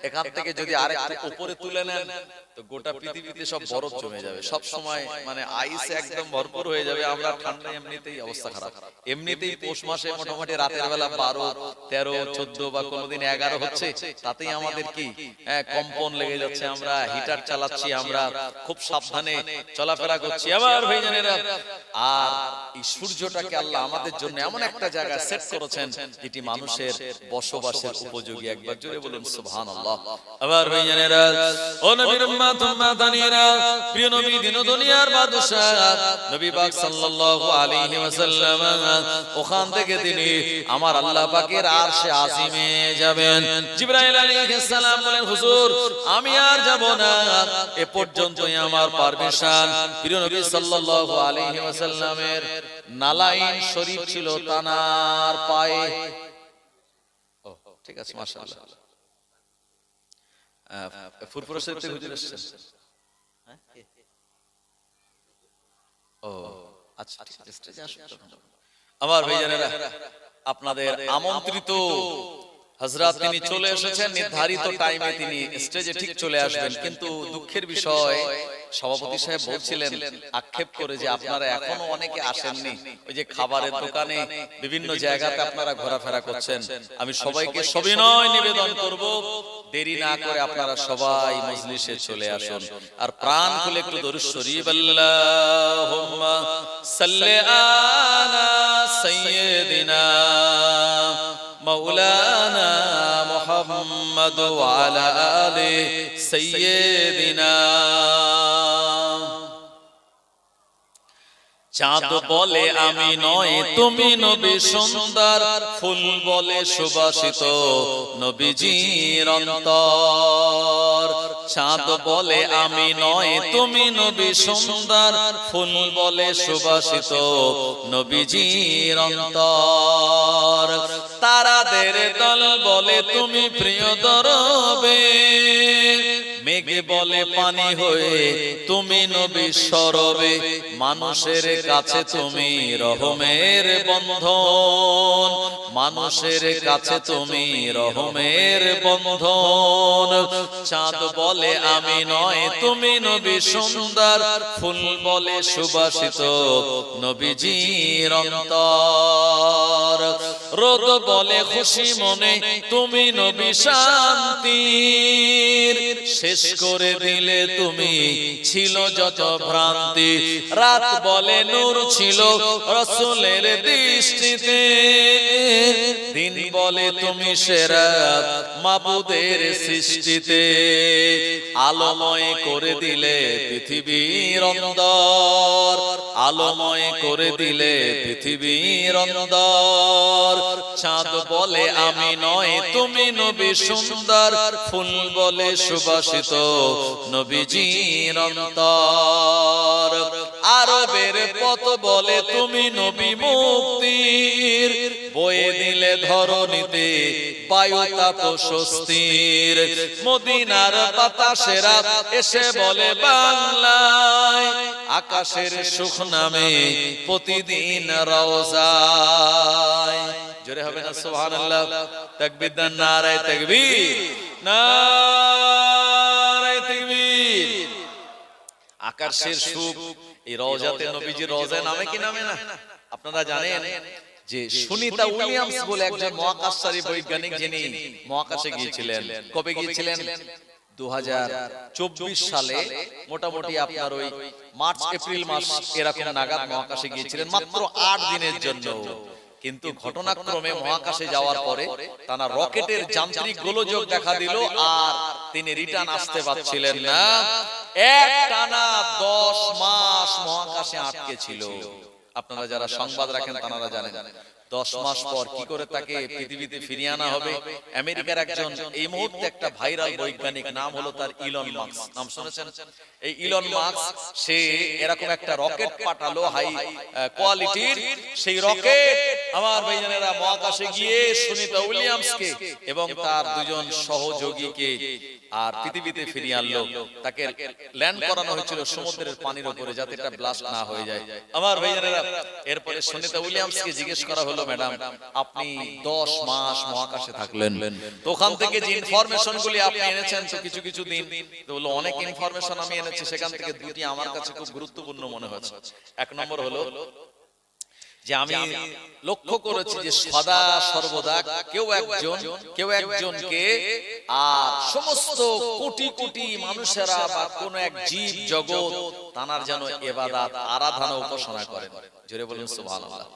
এখান থেকে যদি আরেকটু উপরে তুলে নেন, তো গোটা পৃথিবীতে সব বরফ জমে যাবে, সব সময় মানে আইসে একদম ভরপুর হয়ে যাবে। আমরা ঠান্ডা এমনিতেই অবস্থা খারাপ, এমনিতেই পৌষ মাসে মোটামুটি রাতের বেলা 12, 13, 14 বা কোনোদিন 11 হচ্ছে, তাতেই আমাদের কি কম্পন লেগে যাচ্ছে, আমরা হিটার চালাচ্ছি, আমরা খুব সাবধানে চলাফেরা করছি আমার ভাইজানেরা। আর এই সূর্যটাকে আল্লাহ আমাদের জন্য এমন একটা জায়গায় সেট করেছেন, যেটি মানুষের বসবাসের উপযোগী। একবার জোরে বলুন সুবহানাল্লাহ। আবার ভাইজানেরা, ও নবীর উম্মত উম্মাতানিরা, প্রিয় নবী দিন দুনিয়ার বাদশা নবী পাক সাল্লাল্লাহু আলাইহি ওয়াসাল্লাম, ওখান থেকে তিনি আমার আল্লাহ পাকের আরশে আজিমে যাবেন। জিবরাইল আলাইহিস সালাম বলেন, হুজুর আমি আর যাব না, এ পর্যন্তই আমার পারমিশন। প্রিয় নবী সাল্লাল্লাহু আলাইহি ওয়াসাল্লামের নালাইন শরীফ ছিল তানার পায়ে। ঠিক আছে, মাশাআল্লাহ। ফুরফুরা শরীফ থেকে হুজুর এসেছেন? ও আচ্ছা, ঠিক আছে, স্টেজে আসুন। আমার ভাইজানেরা, আপনাদের আমন্ত্রিত হযরত তিনি চলে এসেছেন, নির্ধারিত টাইমে তিনি স্টেজে ঠিক চলে আসবেন, কিন্তু দুঃখের বিষয় সভাপতি সাহেব বলছিলেন আক্ষেপ করে যে আপনারা এখনো অনেকে আসেননি। ওই যে খাবারের দোকানে বিভিন্ন জায়গাতে আপনারা ঘোরাফেরা করছেন, আমি সবাইকে সবিনয় নিবেদন করব, দেরি না করে আপনারা সবাই মজলিসে চলে আসুন, আর প্রাণ খুলে একটু দরুদ শরীফ, আল্লাহুম্মা সাল্লি আলা সাইয়্যিদিনা মাওলানা মুহাম্মদ ওয়া আলা আলি সাইয়্যিদিনা। চাঁদ বলে আমি নয় তুমি নবী সুন্দর, ফুল বলে সুবাসিত নবীজির অন্তর। চাঁদ বলে আমি নয় তুমি নবী সুন্দর, ফুল বলে সুবাসিত নবীজির অন্তর। তারাদের দল বলে তুমি প্রিয় দরবে, মেঘে বলে পানি হয়ে তুমি নবী সরবে। মানুষের কাছে তুমি রহমের বন্ধন, মানুষের কাছে তুমি রহমের বন্ধন। চাঁদ বলে আমি নয় তুমি নবী সুন্দর, ফুল বলে সুবাসিত নবীজির অন্তর। রোদ বলে খুশি মনে তুমি নবী শান্তির, শেষ করে দিলে তুমি ছিল যত ভ্রান্তি, রাত বলে নূর ছিল রাসূলের দৃষ্টিতে, দিন বলে তুমি সেরা মাবুদের সৃষ্টিতে, আলোময় করে দিলে পৃথিবীর অন্দর, আলোময় করে দিলে পৃথিবীর অন্দর, চাঁদ বলে আমি নয় তুমি নবী সুন্দর, ফুল বলে সুবাসিত নবীজির অন্তর, আরবের পথ বলে তুমি নবী মুক্তির, বয়ে দিলে ধরণীতে বায়ু তাপ স্বস্তির, মদিনার বাতাসেরা এসে বলে বাংলায়, আকাশের সুখ নামে প্রতিদিন রওজায়। জোরে হবে না সুবহানাল্লাহ? তাকবীর দেন, নারায়ে তাকবীর, নারায়ে তাকবীর। আকাশের সুখ এই রওজাতে, নবীজির রওজায় নামে কি নামে না? আপনারা জানেন যে সুনিতা উইলিয়ামস বলে একজন মহাকাশচারী বৈজ্ঞানিক, যিনি মহাকাশে গিয়েছিলেন। কবে গিয়েছিলেন? 2024 সালে, মোটামুটি আপনার ওই মার্চ এপ্রিল মাস এরকম নাগাদ মহাকাশে গিয়েছিলেন, মাত্র 8 দিনের জন্য। কিন্তু ঘটনাক্রমে মহাকাশে যাওয়ার পরে তারা রকেটের যান্ত্রিক গোলযোগ দেখা দিল, আর তিনি রিটার্ন আসতে পারছিলেন না। একটানা 10 মাস মহাকাশে আটকে ছিল। আপনারা যারা সংবাদ রাখেন তারা জানেন 10 মাস পর কি করে তাকে পৃথিবীতে ফিরিয়ে আনা হবে। আমেরিকার একজন এই মুহূর্তে একটা ভাইরাল বৈজ্ঞানিক, নাম হলো তার ইলন মাস্ক, নাম শুনেছেন? এই ইলন মাস্ক সে এরকম একটা রকেট পাঠালো হাই কোয়ালিটির, সেই রকেট আমার ভাইজানেরা মহাকাশে গিয়ে সুনিতা উইলিয়ামসকে এবং তার দুজন সহযোগীকে আর পৃথিবীতে ফিরিয়ে আনলো। তাকে ল্যান্ড করানো হয়েছিল সমুদ্রের পানির উপরে, যাতে এটা ব্লাস্ট না হয়ে যায়। আমার ভাইজানেরা, এরপরে সুনিতা উইলিয়ামসকে জিজ্ঞেস করা হলো, ম্যাডাম আপনি 10 মাস মহাকাশে থাকলেন, তো ওখান থেকে যে ইনফরমেশন গুলি আপনি এনেছেন, তো কিছু কিছু দিন তো বললো অনেক ইনফরমেশন আমি এনেছি, সেখান থেকে দুটি আমার কাছে খুব গুরুত্বপূর্ণ মনে হয়েছে। এক নম্বর হলো যে আমি লক্ষ্য করেছি যে সদা সর্বদা কেউ একজনকে আর সমস্ত কোটি কোটি মানুষেরা বা কোন এক জীব জগৎ তানার যেন ইবাদত আরাধনা উপাসনা করেন। জোরে বলুন সুবহানাল্লাহ।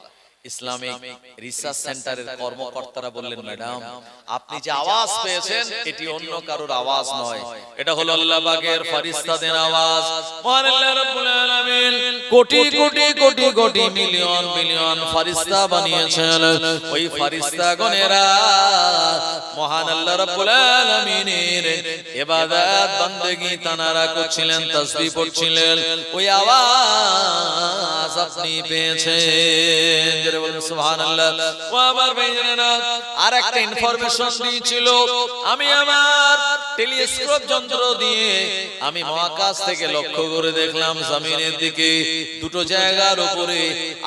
ইসলামিক রিসার্চ সেন্টারের কর্মকর্তারা বললেন, ম্যাডাম আপনি যে আওয়াজ পেয়েছেন এটি অন্য কারোর আওয়াজ নয়, এটা হলো আল্লাহ পাকের ফেরেশতাদের আওয়াজ। মহান আল্লাহ রাব্বুল আলামিন কোটি কোটি কোটি কোটি মিলিয়ন মিলিয়ন ফেরেশতা বানিয়েছেন। ওই ফেরেশতাগণেরা মহান আল্লাহ রাব্বুল আলামিনের ইবাদত বান্দেগি তানারা করছিলেন, তাসবিহ পড়ছিলেন, ওই আওয়াজ আপনি পেয়েছেন। সুবহানাল্লাহ। ও আমার ভাইজানেরা, আরেকটা ইনফরমেশন দিয়েছিল, আমি আমার টেলিস্কোপ যন্ত্র দিয়ে আমি মহাকাশ থেকে লক্ষ্য করে দেখলাম জমিনের দিকে দুটো জায়গার উপরে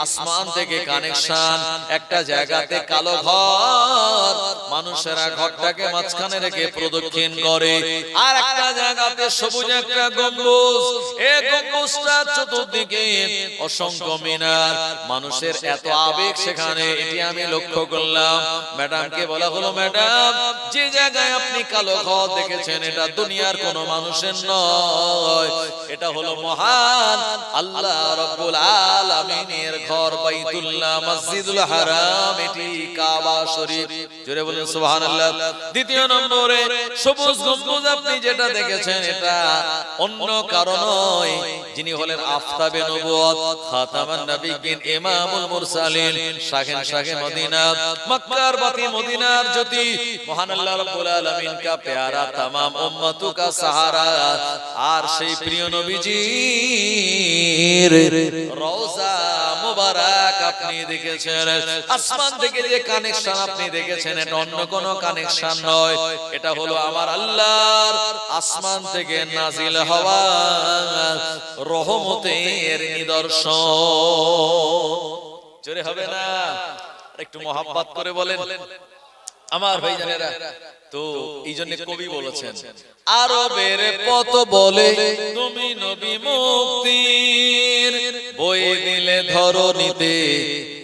আসমান থেকে কানেকশন, একটা জায়গাতে কালো ঘর, মানুষেরা ঘরটাকে মাঝখানে রেখে প্রদক্ষিণ করে, আর একটা জায়গাতে সবুজ একটা গম্বুজ, এই গম্বুজটা চতুর্দিকে অসংখ্য মিনার, মানুষের এত আবেগ সেখানে, এটি আমি লক্ষ্য করলাম। ম্যাডামকে বলা হলো, ম্যাডাম যে জায়গায় আপনি কালো ঘর দেখেছেন এটা দুনিয়ার কোন মানুষের নয়, এটা হলো মহান আল্লাহ রাব্বুল আলামিনের ঘর, বাইতুল্লাহ, মসজিদুল হারাম, এটি কাবা শরীফ। জোরে বলুন সুবহানাল্লাহ। দ্বিতীয় নম্বরে সবুজ গম্বুজ আপনি যেটা দেখেছেন এটা অন্য কারণ নয়, যিনি হলেন আফতাবে নবুয়ত, খাতামান নবিয়্যিন, ইমামুল মুরসালিন, শাহে মদিনা, মক্কার বাতি, মদিনার জ্যোতি, মহান আল্লাহ রাব্বুল আলামিন কা প্যারা, तमाम উম্মতু কা সাহারা, আর সেই প্রিয় নবীজির রওজা মুবারক আপনি দেখেছেন। আসমান থেকে যে কানেকশন আপনি দেখেছেন এটা অন্য কোনো কানেকশন নয়, এটা হলো আমার আল্লাহর আসমান থেকে নাজিল হওয়া রহমতের নিদর্শন। জোরে হবে না? একটু মহব্বত করে বলেন আমার ভাইজানেরা, তো এই জন্য কবি বলেছেন, আরবের পথ বলে তুমি নবী মুক্তির, বয়ে দিলে ধরণীতে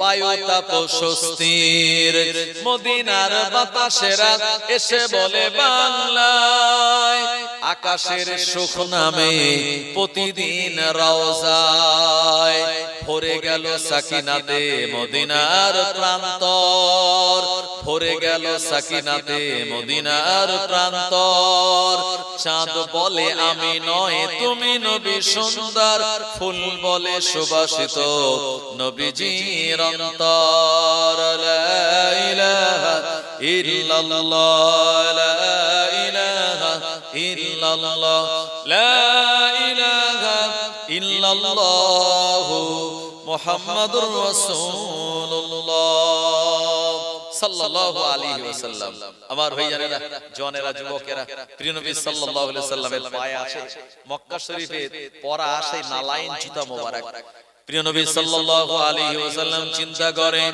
বায়ু তাপ স্বস্তির। মদিনার বাতাসেরা এসে বলে বাংলায়, আকাশের সুখ নামে প্রতিদিন রওজায় ভরে গেল সাকিনাতে মদিনার প্রান্তর, ভরে গেল সাকিনাতে মদিনার প্রান্তর। চাঁদ বলে আমি নয় তুমি নবী সুন্দর, ফুল বলে সুবাসিত নবীজির অন্তর। লা ইলাহা ইল্লাল্লাহ, লা ইলাহা ইল্লাল্লাহ, লা ইলাহা ইল্লাল্লাহ মুহাম্মাদুর রাসূলুল্লাহ সাল্লাল্লাহু আলাইহি ওয়াসাল্লাম। আমার ভাইজানেরা, জওয়ানেরা, যুবকেরা, প্রিয় নবী সাল্লাল্লাহু আলাইহি ওয়াসাল্লামের পায়ে আছে মক্কা শরীফে পরা আছে নালাইন জুতা মোবারক। প্রিয় নবী সাল্লাল্লাহু আলাইহি ওয়াসাল্লাম চিন্তা করেন,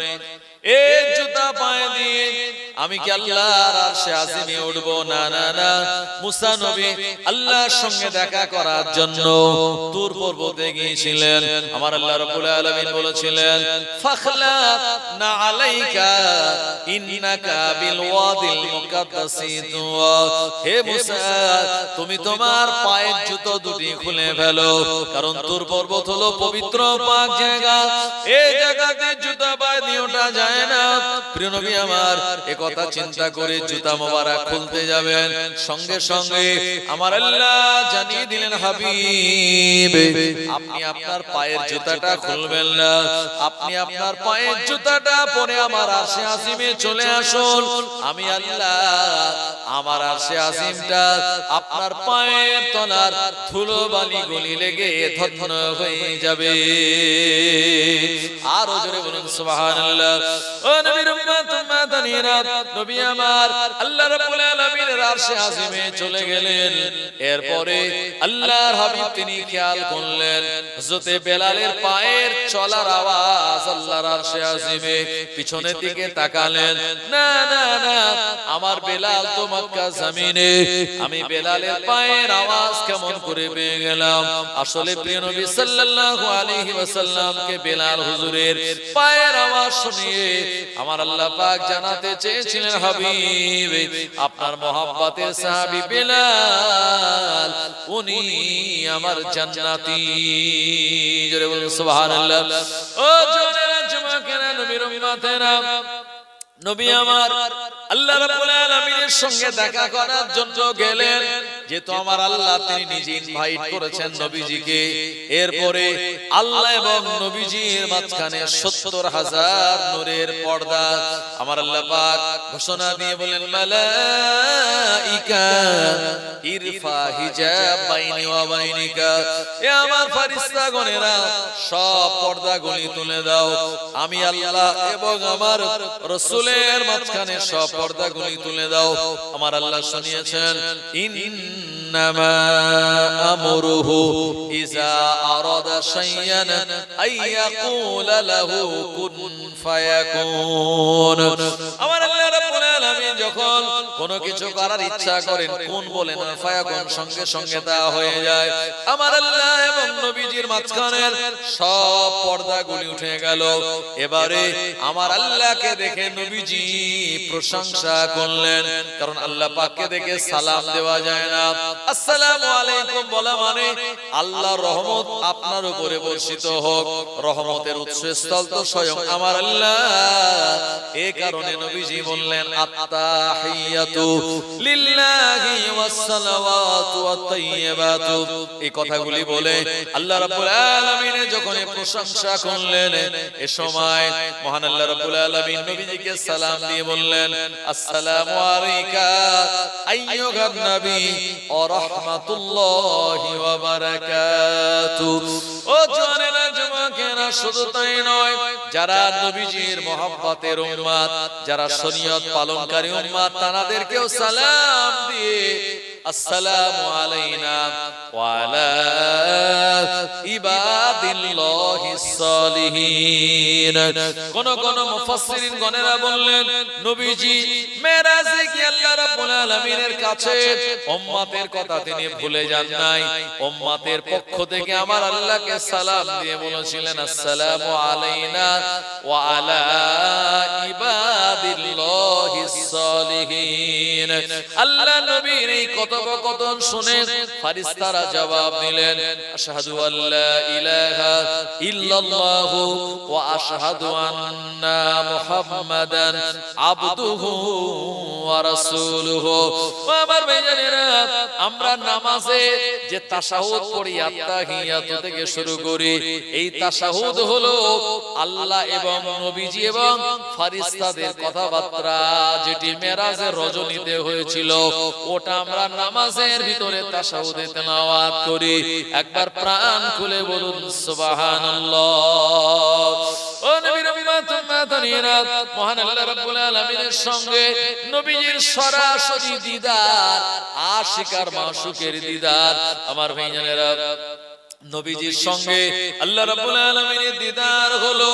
এই জুতা পায়ে দিয়ে আমি কি আল্লাহর আরশে আজিমে উঠবো? না না না, মুসা নবী আল্লাহর সঙ্গে দেখা করার জন্য তুর পর্বতে গিয়েছিলেন। আমার আল্লাহ রাব্বুল আলামিন বলেছিলেন, ফাখলা না আলাইকা ইন্নাকা বিল ওয়াদিল মুকাদ্দাসি তুয়া। হে মুসা, তুমি তোমার পায়ের জুতো দুটি খুলে ফেলো, কারণ তুর পর্বত হলো পবিত্র পাক জায়গা, এই জায়গাতে জুতা পায়ে দিয়ে ওঠা যায় না। প্রিয় নবী আমার এ কথা চিন্তা করে জুতা মোবারক খুলতে যাবেন, সঙ্গে সঙ্গে আমার আল্লাহ জানিয়ে দিলেন, হাবিব আপনি আপনার পায়ের জুতাটা খুলবেন না, আপনি আপনার পায়ের জুতাটা পরে আমার আরশে আজিমে চলে আসুন। আমি আল্লাহ আমার আরশে আজিমটা আপনার পায়ের তলার ধুলো বালি গলি লেগে ধন্য হয়ে যাবে। আরো জোরে বলুন সুবহানাল্লাহ। ও নবীর উম্মত উম্মাতানিরা, নবী আমার আল্লাহ রাব্বুল আলামিনের আরশে আজিমে চলে গেলেন। এরপরে আল্লাহর হাবিব তিনি খেয়াল করলেন হযরতে বেলালের পায়ের চলার আওয়াজ আল্লাহর আরশে আজিমে। পিছনের দিকে তাকালেন, না না না, আমার বেলাল তো মক্কা জমিনে, আমি বেলালের পায়ের আওয়াজ কেমন করে পেয়ে গেলাম? আসলে প্রিয় নবী সাল্লাল্লাহু আলাইহি ওয়াসাল্লামকে বেলাল হুজুরের পায়ের আওয়াজ শুনিয়ে আমার আল্লাহ পাক জানাতে চেয়েছিলেন, হাবিব আপনার মহব্বতের সাহাবী বেলাল উনি আমার জান্নাতি। জোরে বলুন সুবহানাল্লাহ। ও জোরেরা যুবকেরা, নবীর উম্মতেরা, নবী আমার আল্লাহ রাব্বুল আলামিনের সঙ্গে দেখা করার জন্য গেলেন, যেহেতু আমার আল্লাহ তিনি নিজে ইনভাইট করেছেন নবীজিকে। এরপরে আল্লাহ এবং নবীজির মাঝখানে ৭০,০০০ নূরের পর্দা। আমার আল্লাহ পাক ঘোষণা দিয়ে বলেন, মালাইকা ইরফা হিজাব বাইনি ওয়া বাইনিকা, এ আমার ফেরেশতাগণেরা সব পর্দাগুলি তুলে দাও। আমি আল্লাহ এবং আমার রাসূলের মাঝখানে সব পর্দাগুলি তুলে দাও। আমার আল্লাহ শুনিয়েছেন, ইন্নামা আমরুহু ইযা আরাদা শাইয়ান আইয়াকুলা লাহু কুন ফায়াকুন। আমার আল্লাহ রাব্বুল আলামিন যখন কোনো কিছু করার ইচ্ছা করেন, কোন বলেন ফায়াকুন, সঙ্গে সঙ্গে তা হয়ে যায়। আমার আল্লাহ এবং নবীজির মাঝখানের সব পর্দাগুলি উঠে গেল। এবারে আমার আল্লাহকে দেখে নবীজি প্রশংসা করলেন, কারণ আল্লাহ পাককে দেখে সালাম দেওয়া যায় না। আসসালামু আলাইকুম বলা মানে আল্লাহর রহমত আপনার উপরে বর্ষিত হোক। রহমতের উৎসস্থল তো স্বয়ং আমার আল্লাহ। এই কারণে নবীজি বললেন, আত্তাহিয়াতু লিল্লাহি ওয়াস সালাওয়াতু ওয়াত তাইয়্যিবাতু। এই কথাগুলি বলে আল্লাহ রাব্বুল আলামিন যখন প্রশংসা করলেন, এ সময় মহান আল্লাহ রাব্বুল আলামিন নবীজিকে সালাম দিয়ে বললেন, আসসালামু আলাইকা আইয়ুহান নবী ওয়া রাহমাতুল্লাহি ওয়া বারাকাতুহু। ও জওয়ানেরা, যুবকেরা, শুধু তাই নয়, যারা নবীজির মহব্বতের উম্মত, যারা শরীয়ত পালনকারী উম্মত, তাদেরকেও সালাম দিয়ে আসসালামু আলাইনা ওয়া আলা ইবাদিল্লাহিস সালিহিন। কোন কোন মুফাসসিরিন গণেরা বললেন নবীজি মেরাজে কি আল্লাহ রাব্বুল আলামিনের কাছে উম্মতের কথা তিনি ভুলে যান নাই, উম্মতের পক্ষ থেকে আমার আল্লাহকে সালাম দিয়ে বলেছিলেন আসসালামু আলাইনা ওয়া আলা ইবাদিল্লাহিস সালিহিন। আল্লাহ নবীর এই কথোপকথন শুনে ফেরেশতারা জবাব দিলেন আশহাদু আল্লা ইলাহা ইল্লাল্লাহু ওয়া আশহাদু আন্না মুহাম্মাদান আবদুহু ওয়া রাসূলুহু। আমার ভাইজানেরা, আমরা নামাজে যে তাশাহুদ পড়ি আত্তাহিয়াতু থেকে শুরু করি, এই তাশাহুদ হলো আল্লাহ এবং নবীজি এবং ফেরেশতাদের কথাবার্তা যেটি মেরাজের রজনীতে হয়েছিল, ওটা আমরা নামাজের ভিতরে তাশাহুদে তেলাওয়াত করি। একবার প্রাণ খুলে বলুন সুবহানাল্লাহ। ও নবীর উম্মত উম্মাতানিরা, মহান আল্লাহ রাব্বুল আলামিনের সঙ্গে নবীজির সরাসরি দিদার, আশিকার মাশুকের দিদার। আমার ভাইজানেরা, নবীজির সঙ্গে আল্লাহ রাব্বুল আলামিনের দিদার হলো,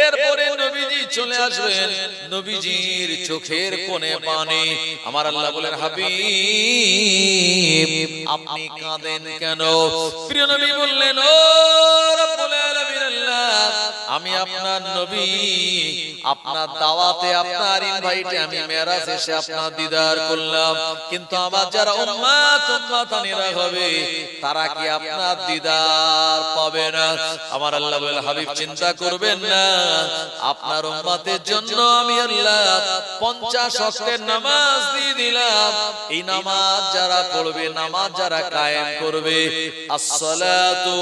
এরপরে নবীজি চলে আসবেন, নবীজির চোখের কোণে পানি। আমার আল্লাহ বলেন হাবিব আপনি কাঁদেন কেন? প্রিয় নবী বললেন ও রাব্বুল আলামিন আল্লাহ, আমি আপনার নবী, আপনার দাওয়াতে আপনার ইনভাইটে আমি মেরাজ এসে আপনার দিদার করলাম, কিন্তু আমার যারা উম্মত উম্মাতানিরা হবে তারা কি আপনার দিদার পাবে না? আমার আল্লাহ বলেন হাবিব চিন্তা করবেন না, আপনার উম্মতের জন্য আমি আল্লাহ 50 ওয়াক্তের নামাজ দিয়ে দিলাম। এই নামাজ যারা পড়বে, নামাজ যারা কায়েম করবে, আসসালাতু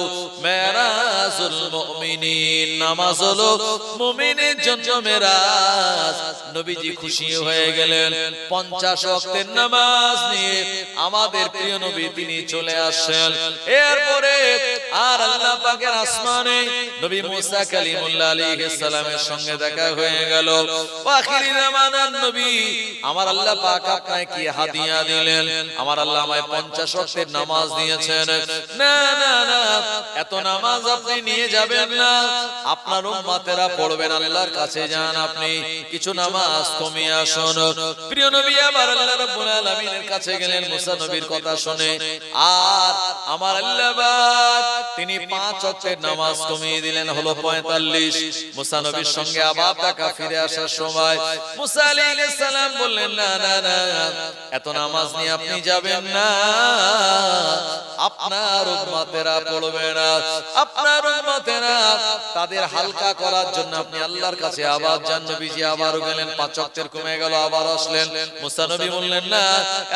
মেরাজুল মুমিনিন, নামাজ হলো মুমিনের জন্য মেরাজ। নবীজি খুশি হয়ে গেলেন। 50 ওয়াক্তের নামাজ নিয়ে আমাদের প্রিয় নবী তিনি চলে আসেন। এরপরে আর আল্লাহ পাকের আসমানে নবী মুসা কালিমুল্লাহ আলাইহিস সালামের সঙ্গে দেখা হয়ে গেল। আখিরি জামানার নবী, আমার আল্লাহ পাক আপনাকে কি হাদিয়া দিলেন? আমার আল্লাহ আমায় 50 ওয়াক্তের নামাজ দিয়েছেন। না না না, এত নামাজ আপনি নিয়ে যাবেন না, আপনার উম্মতেরা পড়বেন, আল্লাহর কাছে যান, আপনি কিছু নামাজ কমিয়ে আসুন। প্রিয় নবী আবার আল্লাহ রাব্বুল আলামিনের কাছে গেলেন মুসা নবীর কথা শুনে, আর আমার আল্লাহ পাক তিনি 5 ওয়াক্তের নামাজ কমিয়ে দিলেন, হলো 45। মুসা নবীর সঙ্গে আবার দেখা ফিরে আসার সময় মুসা আলাইহিস সালাম বললেন না না না, এত নামাজ নিয়ে আপনি যাবেন না, আপনার উম্মতেরা পড়বে না, আপনার উম্মতেরা তাদের হালকা করার জন্য আপনি আল্লাহর কাছে আবার যান। নবীজি আবারও গেলেন, 5 ওয়াক্তের কমে গেল, আবার আসলেন। মুসা নবী বললেন না,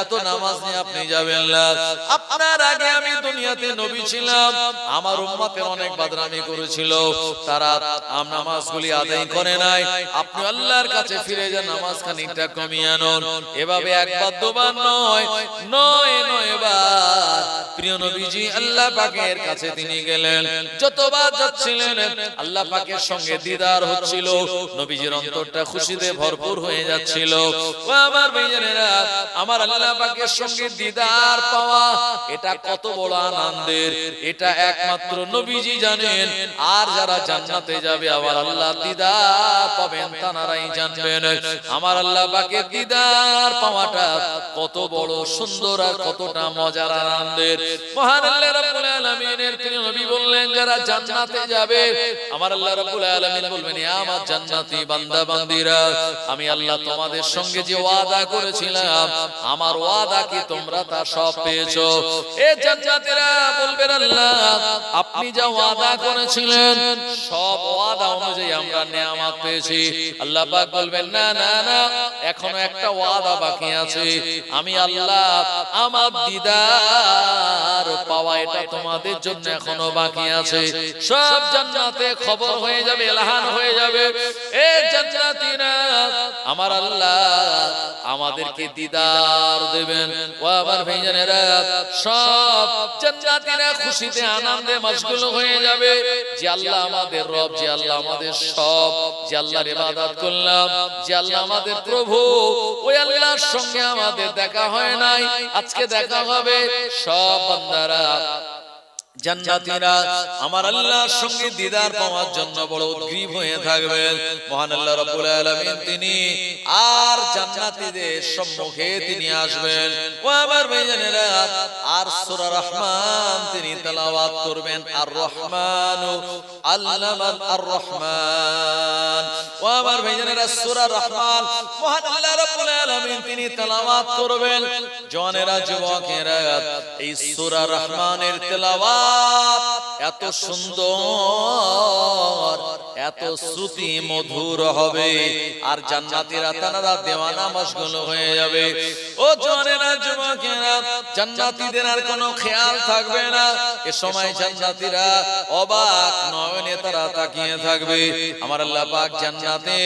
এত নামাজ নিয়ে আপনি যাবেন না, আপনার আগে আমি দুনিয়াতে নবী ছিলাম, আমার উম্মতের অনেক বদনামি করেছিল, তারা নামাজগুলি আদায় করে নাই, আপনি আল্লাহর কাছে ফিরে যান, নামাজ খানিকটা কমিয়ে আনুন। এভাবে একবার দুবার নয়, 9 বার প্রিয় নবীজি আল্লাহ পাকের কাছে তিনি গেলেন। যতবার যাচ্ছিলেন আল্লাহ পাকের সঙ্গে দিদার হচ্ছিল, নবীজির অন্তরটা খুশিতে ভরপুর হয়ে যাচ্ছিল। ও আমার ভাইজানেরা, আমার আল্লাহ পাকের সঙ্গে দিদার পাওয়া এটা কত বড় আনন্দের, এটা একমাত্র নবীজি জানেন, আর যারা জান্নাতে যাবে আবার আল্লাহ দিদার পাবেন তারাই জানবেন। আমার আল্লাহ পাকের দিদার পাওয়াটা কত বড় সুন্দর আর কতটা মজার আনন্দের। মহান আল্লাহ রাব্বুল আলামিনের প্রিয় নবী বললেন যারা জান্নাতে যাবে, আমার আল্লাহ রাব্বুল আলামিন বলবেন এ আমার জান্নাতি বান্দা বান্দীরা, আমি আল্লাহ তোমাদের সঙ্গে যে ওয়াদা করেছিলাম, আমার ওয়াদা কি তোমরা তা সব পেয়েছো? এ জান্নাতীরা বলবেন আল্লাহ আপনি যা ওয়াদা করেছিলেন সব ওয়াদা অনুযায়ী আমরা নিয়ামত পেয়েছি। আল্লাহ পাক বলবেন না না না, এখনো একটা ওয়াদা বাকি আছে, আমি আল্লাহ আমার দিদার পাওয়া এটা তোমাদের জন্য এখনো বাকি আছে। সব জান্নাতে খবর হয়ে যাবে, এলাহান হয়ে যাবে, এ জান্নাতীরা আমার আল্লাহ আমাদেরকে দিদার দেবেন। ও আমার ভাইজানেরা, সব জান্নাতীরা খুশিতে আনন্দে মশগুল হয়ে যাবে যে আল্লাহ আমাদের রব, যে আল্লাহ আমাদের সব, যে আল্লাহর ইবাদত করলাম, যে আল্লাহ আমাদের প্রভু, ওই আল্লাহর সঙ্গে আমাদের দেখা হয় নাই, আজকে দেখা হবে। সব বান্দারা জান্নাতীরা আমার আল্লাহর সঙ্গে দিদার পাওয়ার জন্য বড় উদ্গ্রীব হয়ে থাকবেন। মহান আল্লাহ রাব্বুল আলামিন তিনি আর জান্নাতীদের সম্মুখে তিনি আসবেন। ও আমার ভাইজানেরা, আর সূরা রহমান তিনি তেলাওয়াত করবেন। আর রহমানু আল্লামাল আর রহমান। ও আমার ভাইজানেরা, সূরা রহমান মহান আল্লাহ রাব্বুল আলামিন তিনি তেলাওয়াত করবেন। জওয়ানেরা, যুবকেরা, এই সূরা রহমানের তেলাওয়াত এত সুন্দর, এত শ্রুতি মধুর হবে, আর জান্নাতীরা তারা দেওয়ানা মশগুল হয়ে যাবে। ও জওয়ানেরা, যুবকেরা, জান্নাতীদের আর কোনো খেয়াল থাকবে না। এ সময় জান্নাতীরা অবাক নয়নে তারা তাকিয়ে থাকবে। আমার আল্লাহ পাক জান্নাতে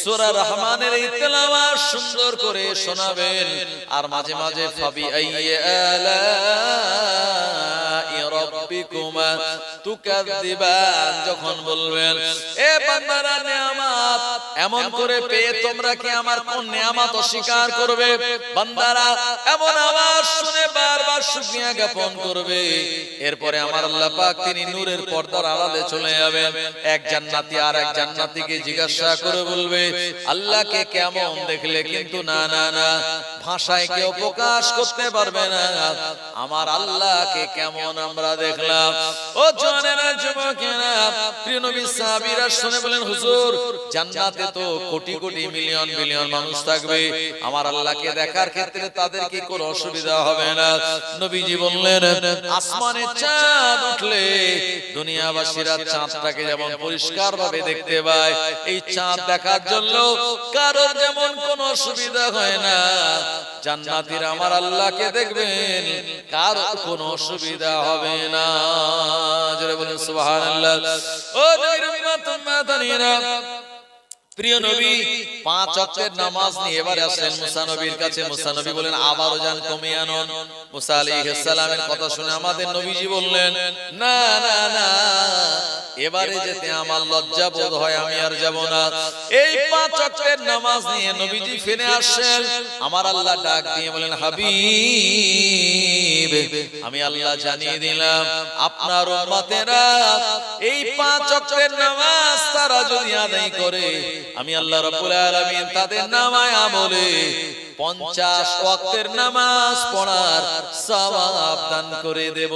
সূরা রহমানের এই তেলাওয়াত সুন্দর করে শোনাবেন। আর মাঝে মাঝে ফাবি আইয়ালা রাব্বিকুমা তুকাযযিবান যখন বলবেন, এ বান্দারা, নেয়ামত এমন করে পেয়ে তোমরা কি আমার কোন নেয়ামত অস্বীকার করবে? বান্দারা এমন আওয়াজ শুনে বারবার শুকরিয়া জ্ঞাপন করবে। এরপরে আমার আল্লাহ পাক তিনি নূরের পর্দার আড়ালে চলে যাবেন। এক জান্নাতি আর এক জান্নাতীকে জিজ্ঞাসা করে বলবে, আল্লাহকে কেমন দেখলে? কিন্তু না না না, ভাষায় কেউ প্রকাশ করতে পারবে না আমার আল্লাহকে কেমন আমরা দেখলাম। ও জওয়ানেরা, যুবকেরা, প্রিয় নবী সাহাবীরা শুনে বলেন, হুজুর, জান্নাতে তো কোটি কোটি মিলিয়ন বিলিয়ন মানুষ থাকবে, আমার আল্লাহকে দেখার ক্ষেত্রে তাদের কি কোনো অসুবিধা হবে না? নবীজি বললেন, আসমানে চাঁদ উঠলে দুনিয়াবাসীরা চাঁদটাকে যেমন পরিষ্কার ভাবে দেখতে পায়, এই চাঁদ দেখার জন্য কারোর যেমন কোনো অসুবিধা হয় না, জান্নাতীরা আমার আল্লাহকে দেখবেন, কারোর কোনো অসুবিধা হবে না। জোরে বলুন সুবহানাল্লাহ। ও নবীর উম্মত উম্মাতানিরা, প্রিয় নবী 5 ওয়াক্তের নামাজ নিয়ে এবারে আসলেন মুসা নবীর কাছে। মুসা নবী বলেন, আবারও যান কমিয়ে আনুন। মুসা আলাইহিস সালামের কথা শুনে আমাদের নবীজি বললেন, না না না, এবারে যেতে আমার লজ্জা বোধ হয়, আমি আর যাব না। এই 5 ওয়াক্তের নামাজ নিয়ে নবীজি ফিরে আসেন। আমার আল্লাহ ডাক দিয়ে বলেন, হাবিব, আমি আল্লাহ জানিয়ে দিলাম আপনার উম্মতেরা এই 5 ওয়াক্তের নামাজ তারা যদি আদায় করে, আমি আল্লাহ রাব্বুল আলামিন তাদের নামায় আমলে 50 ওয়াক্তের নামাজ পড়ার সওয়াব দান করে দেব।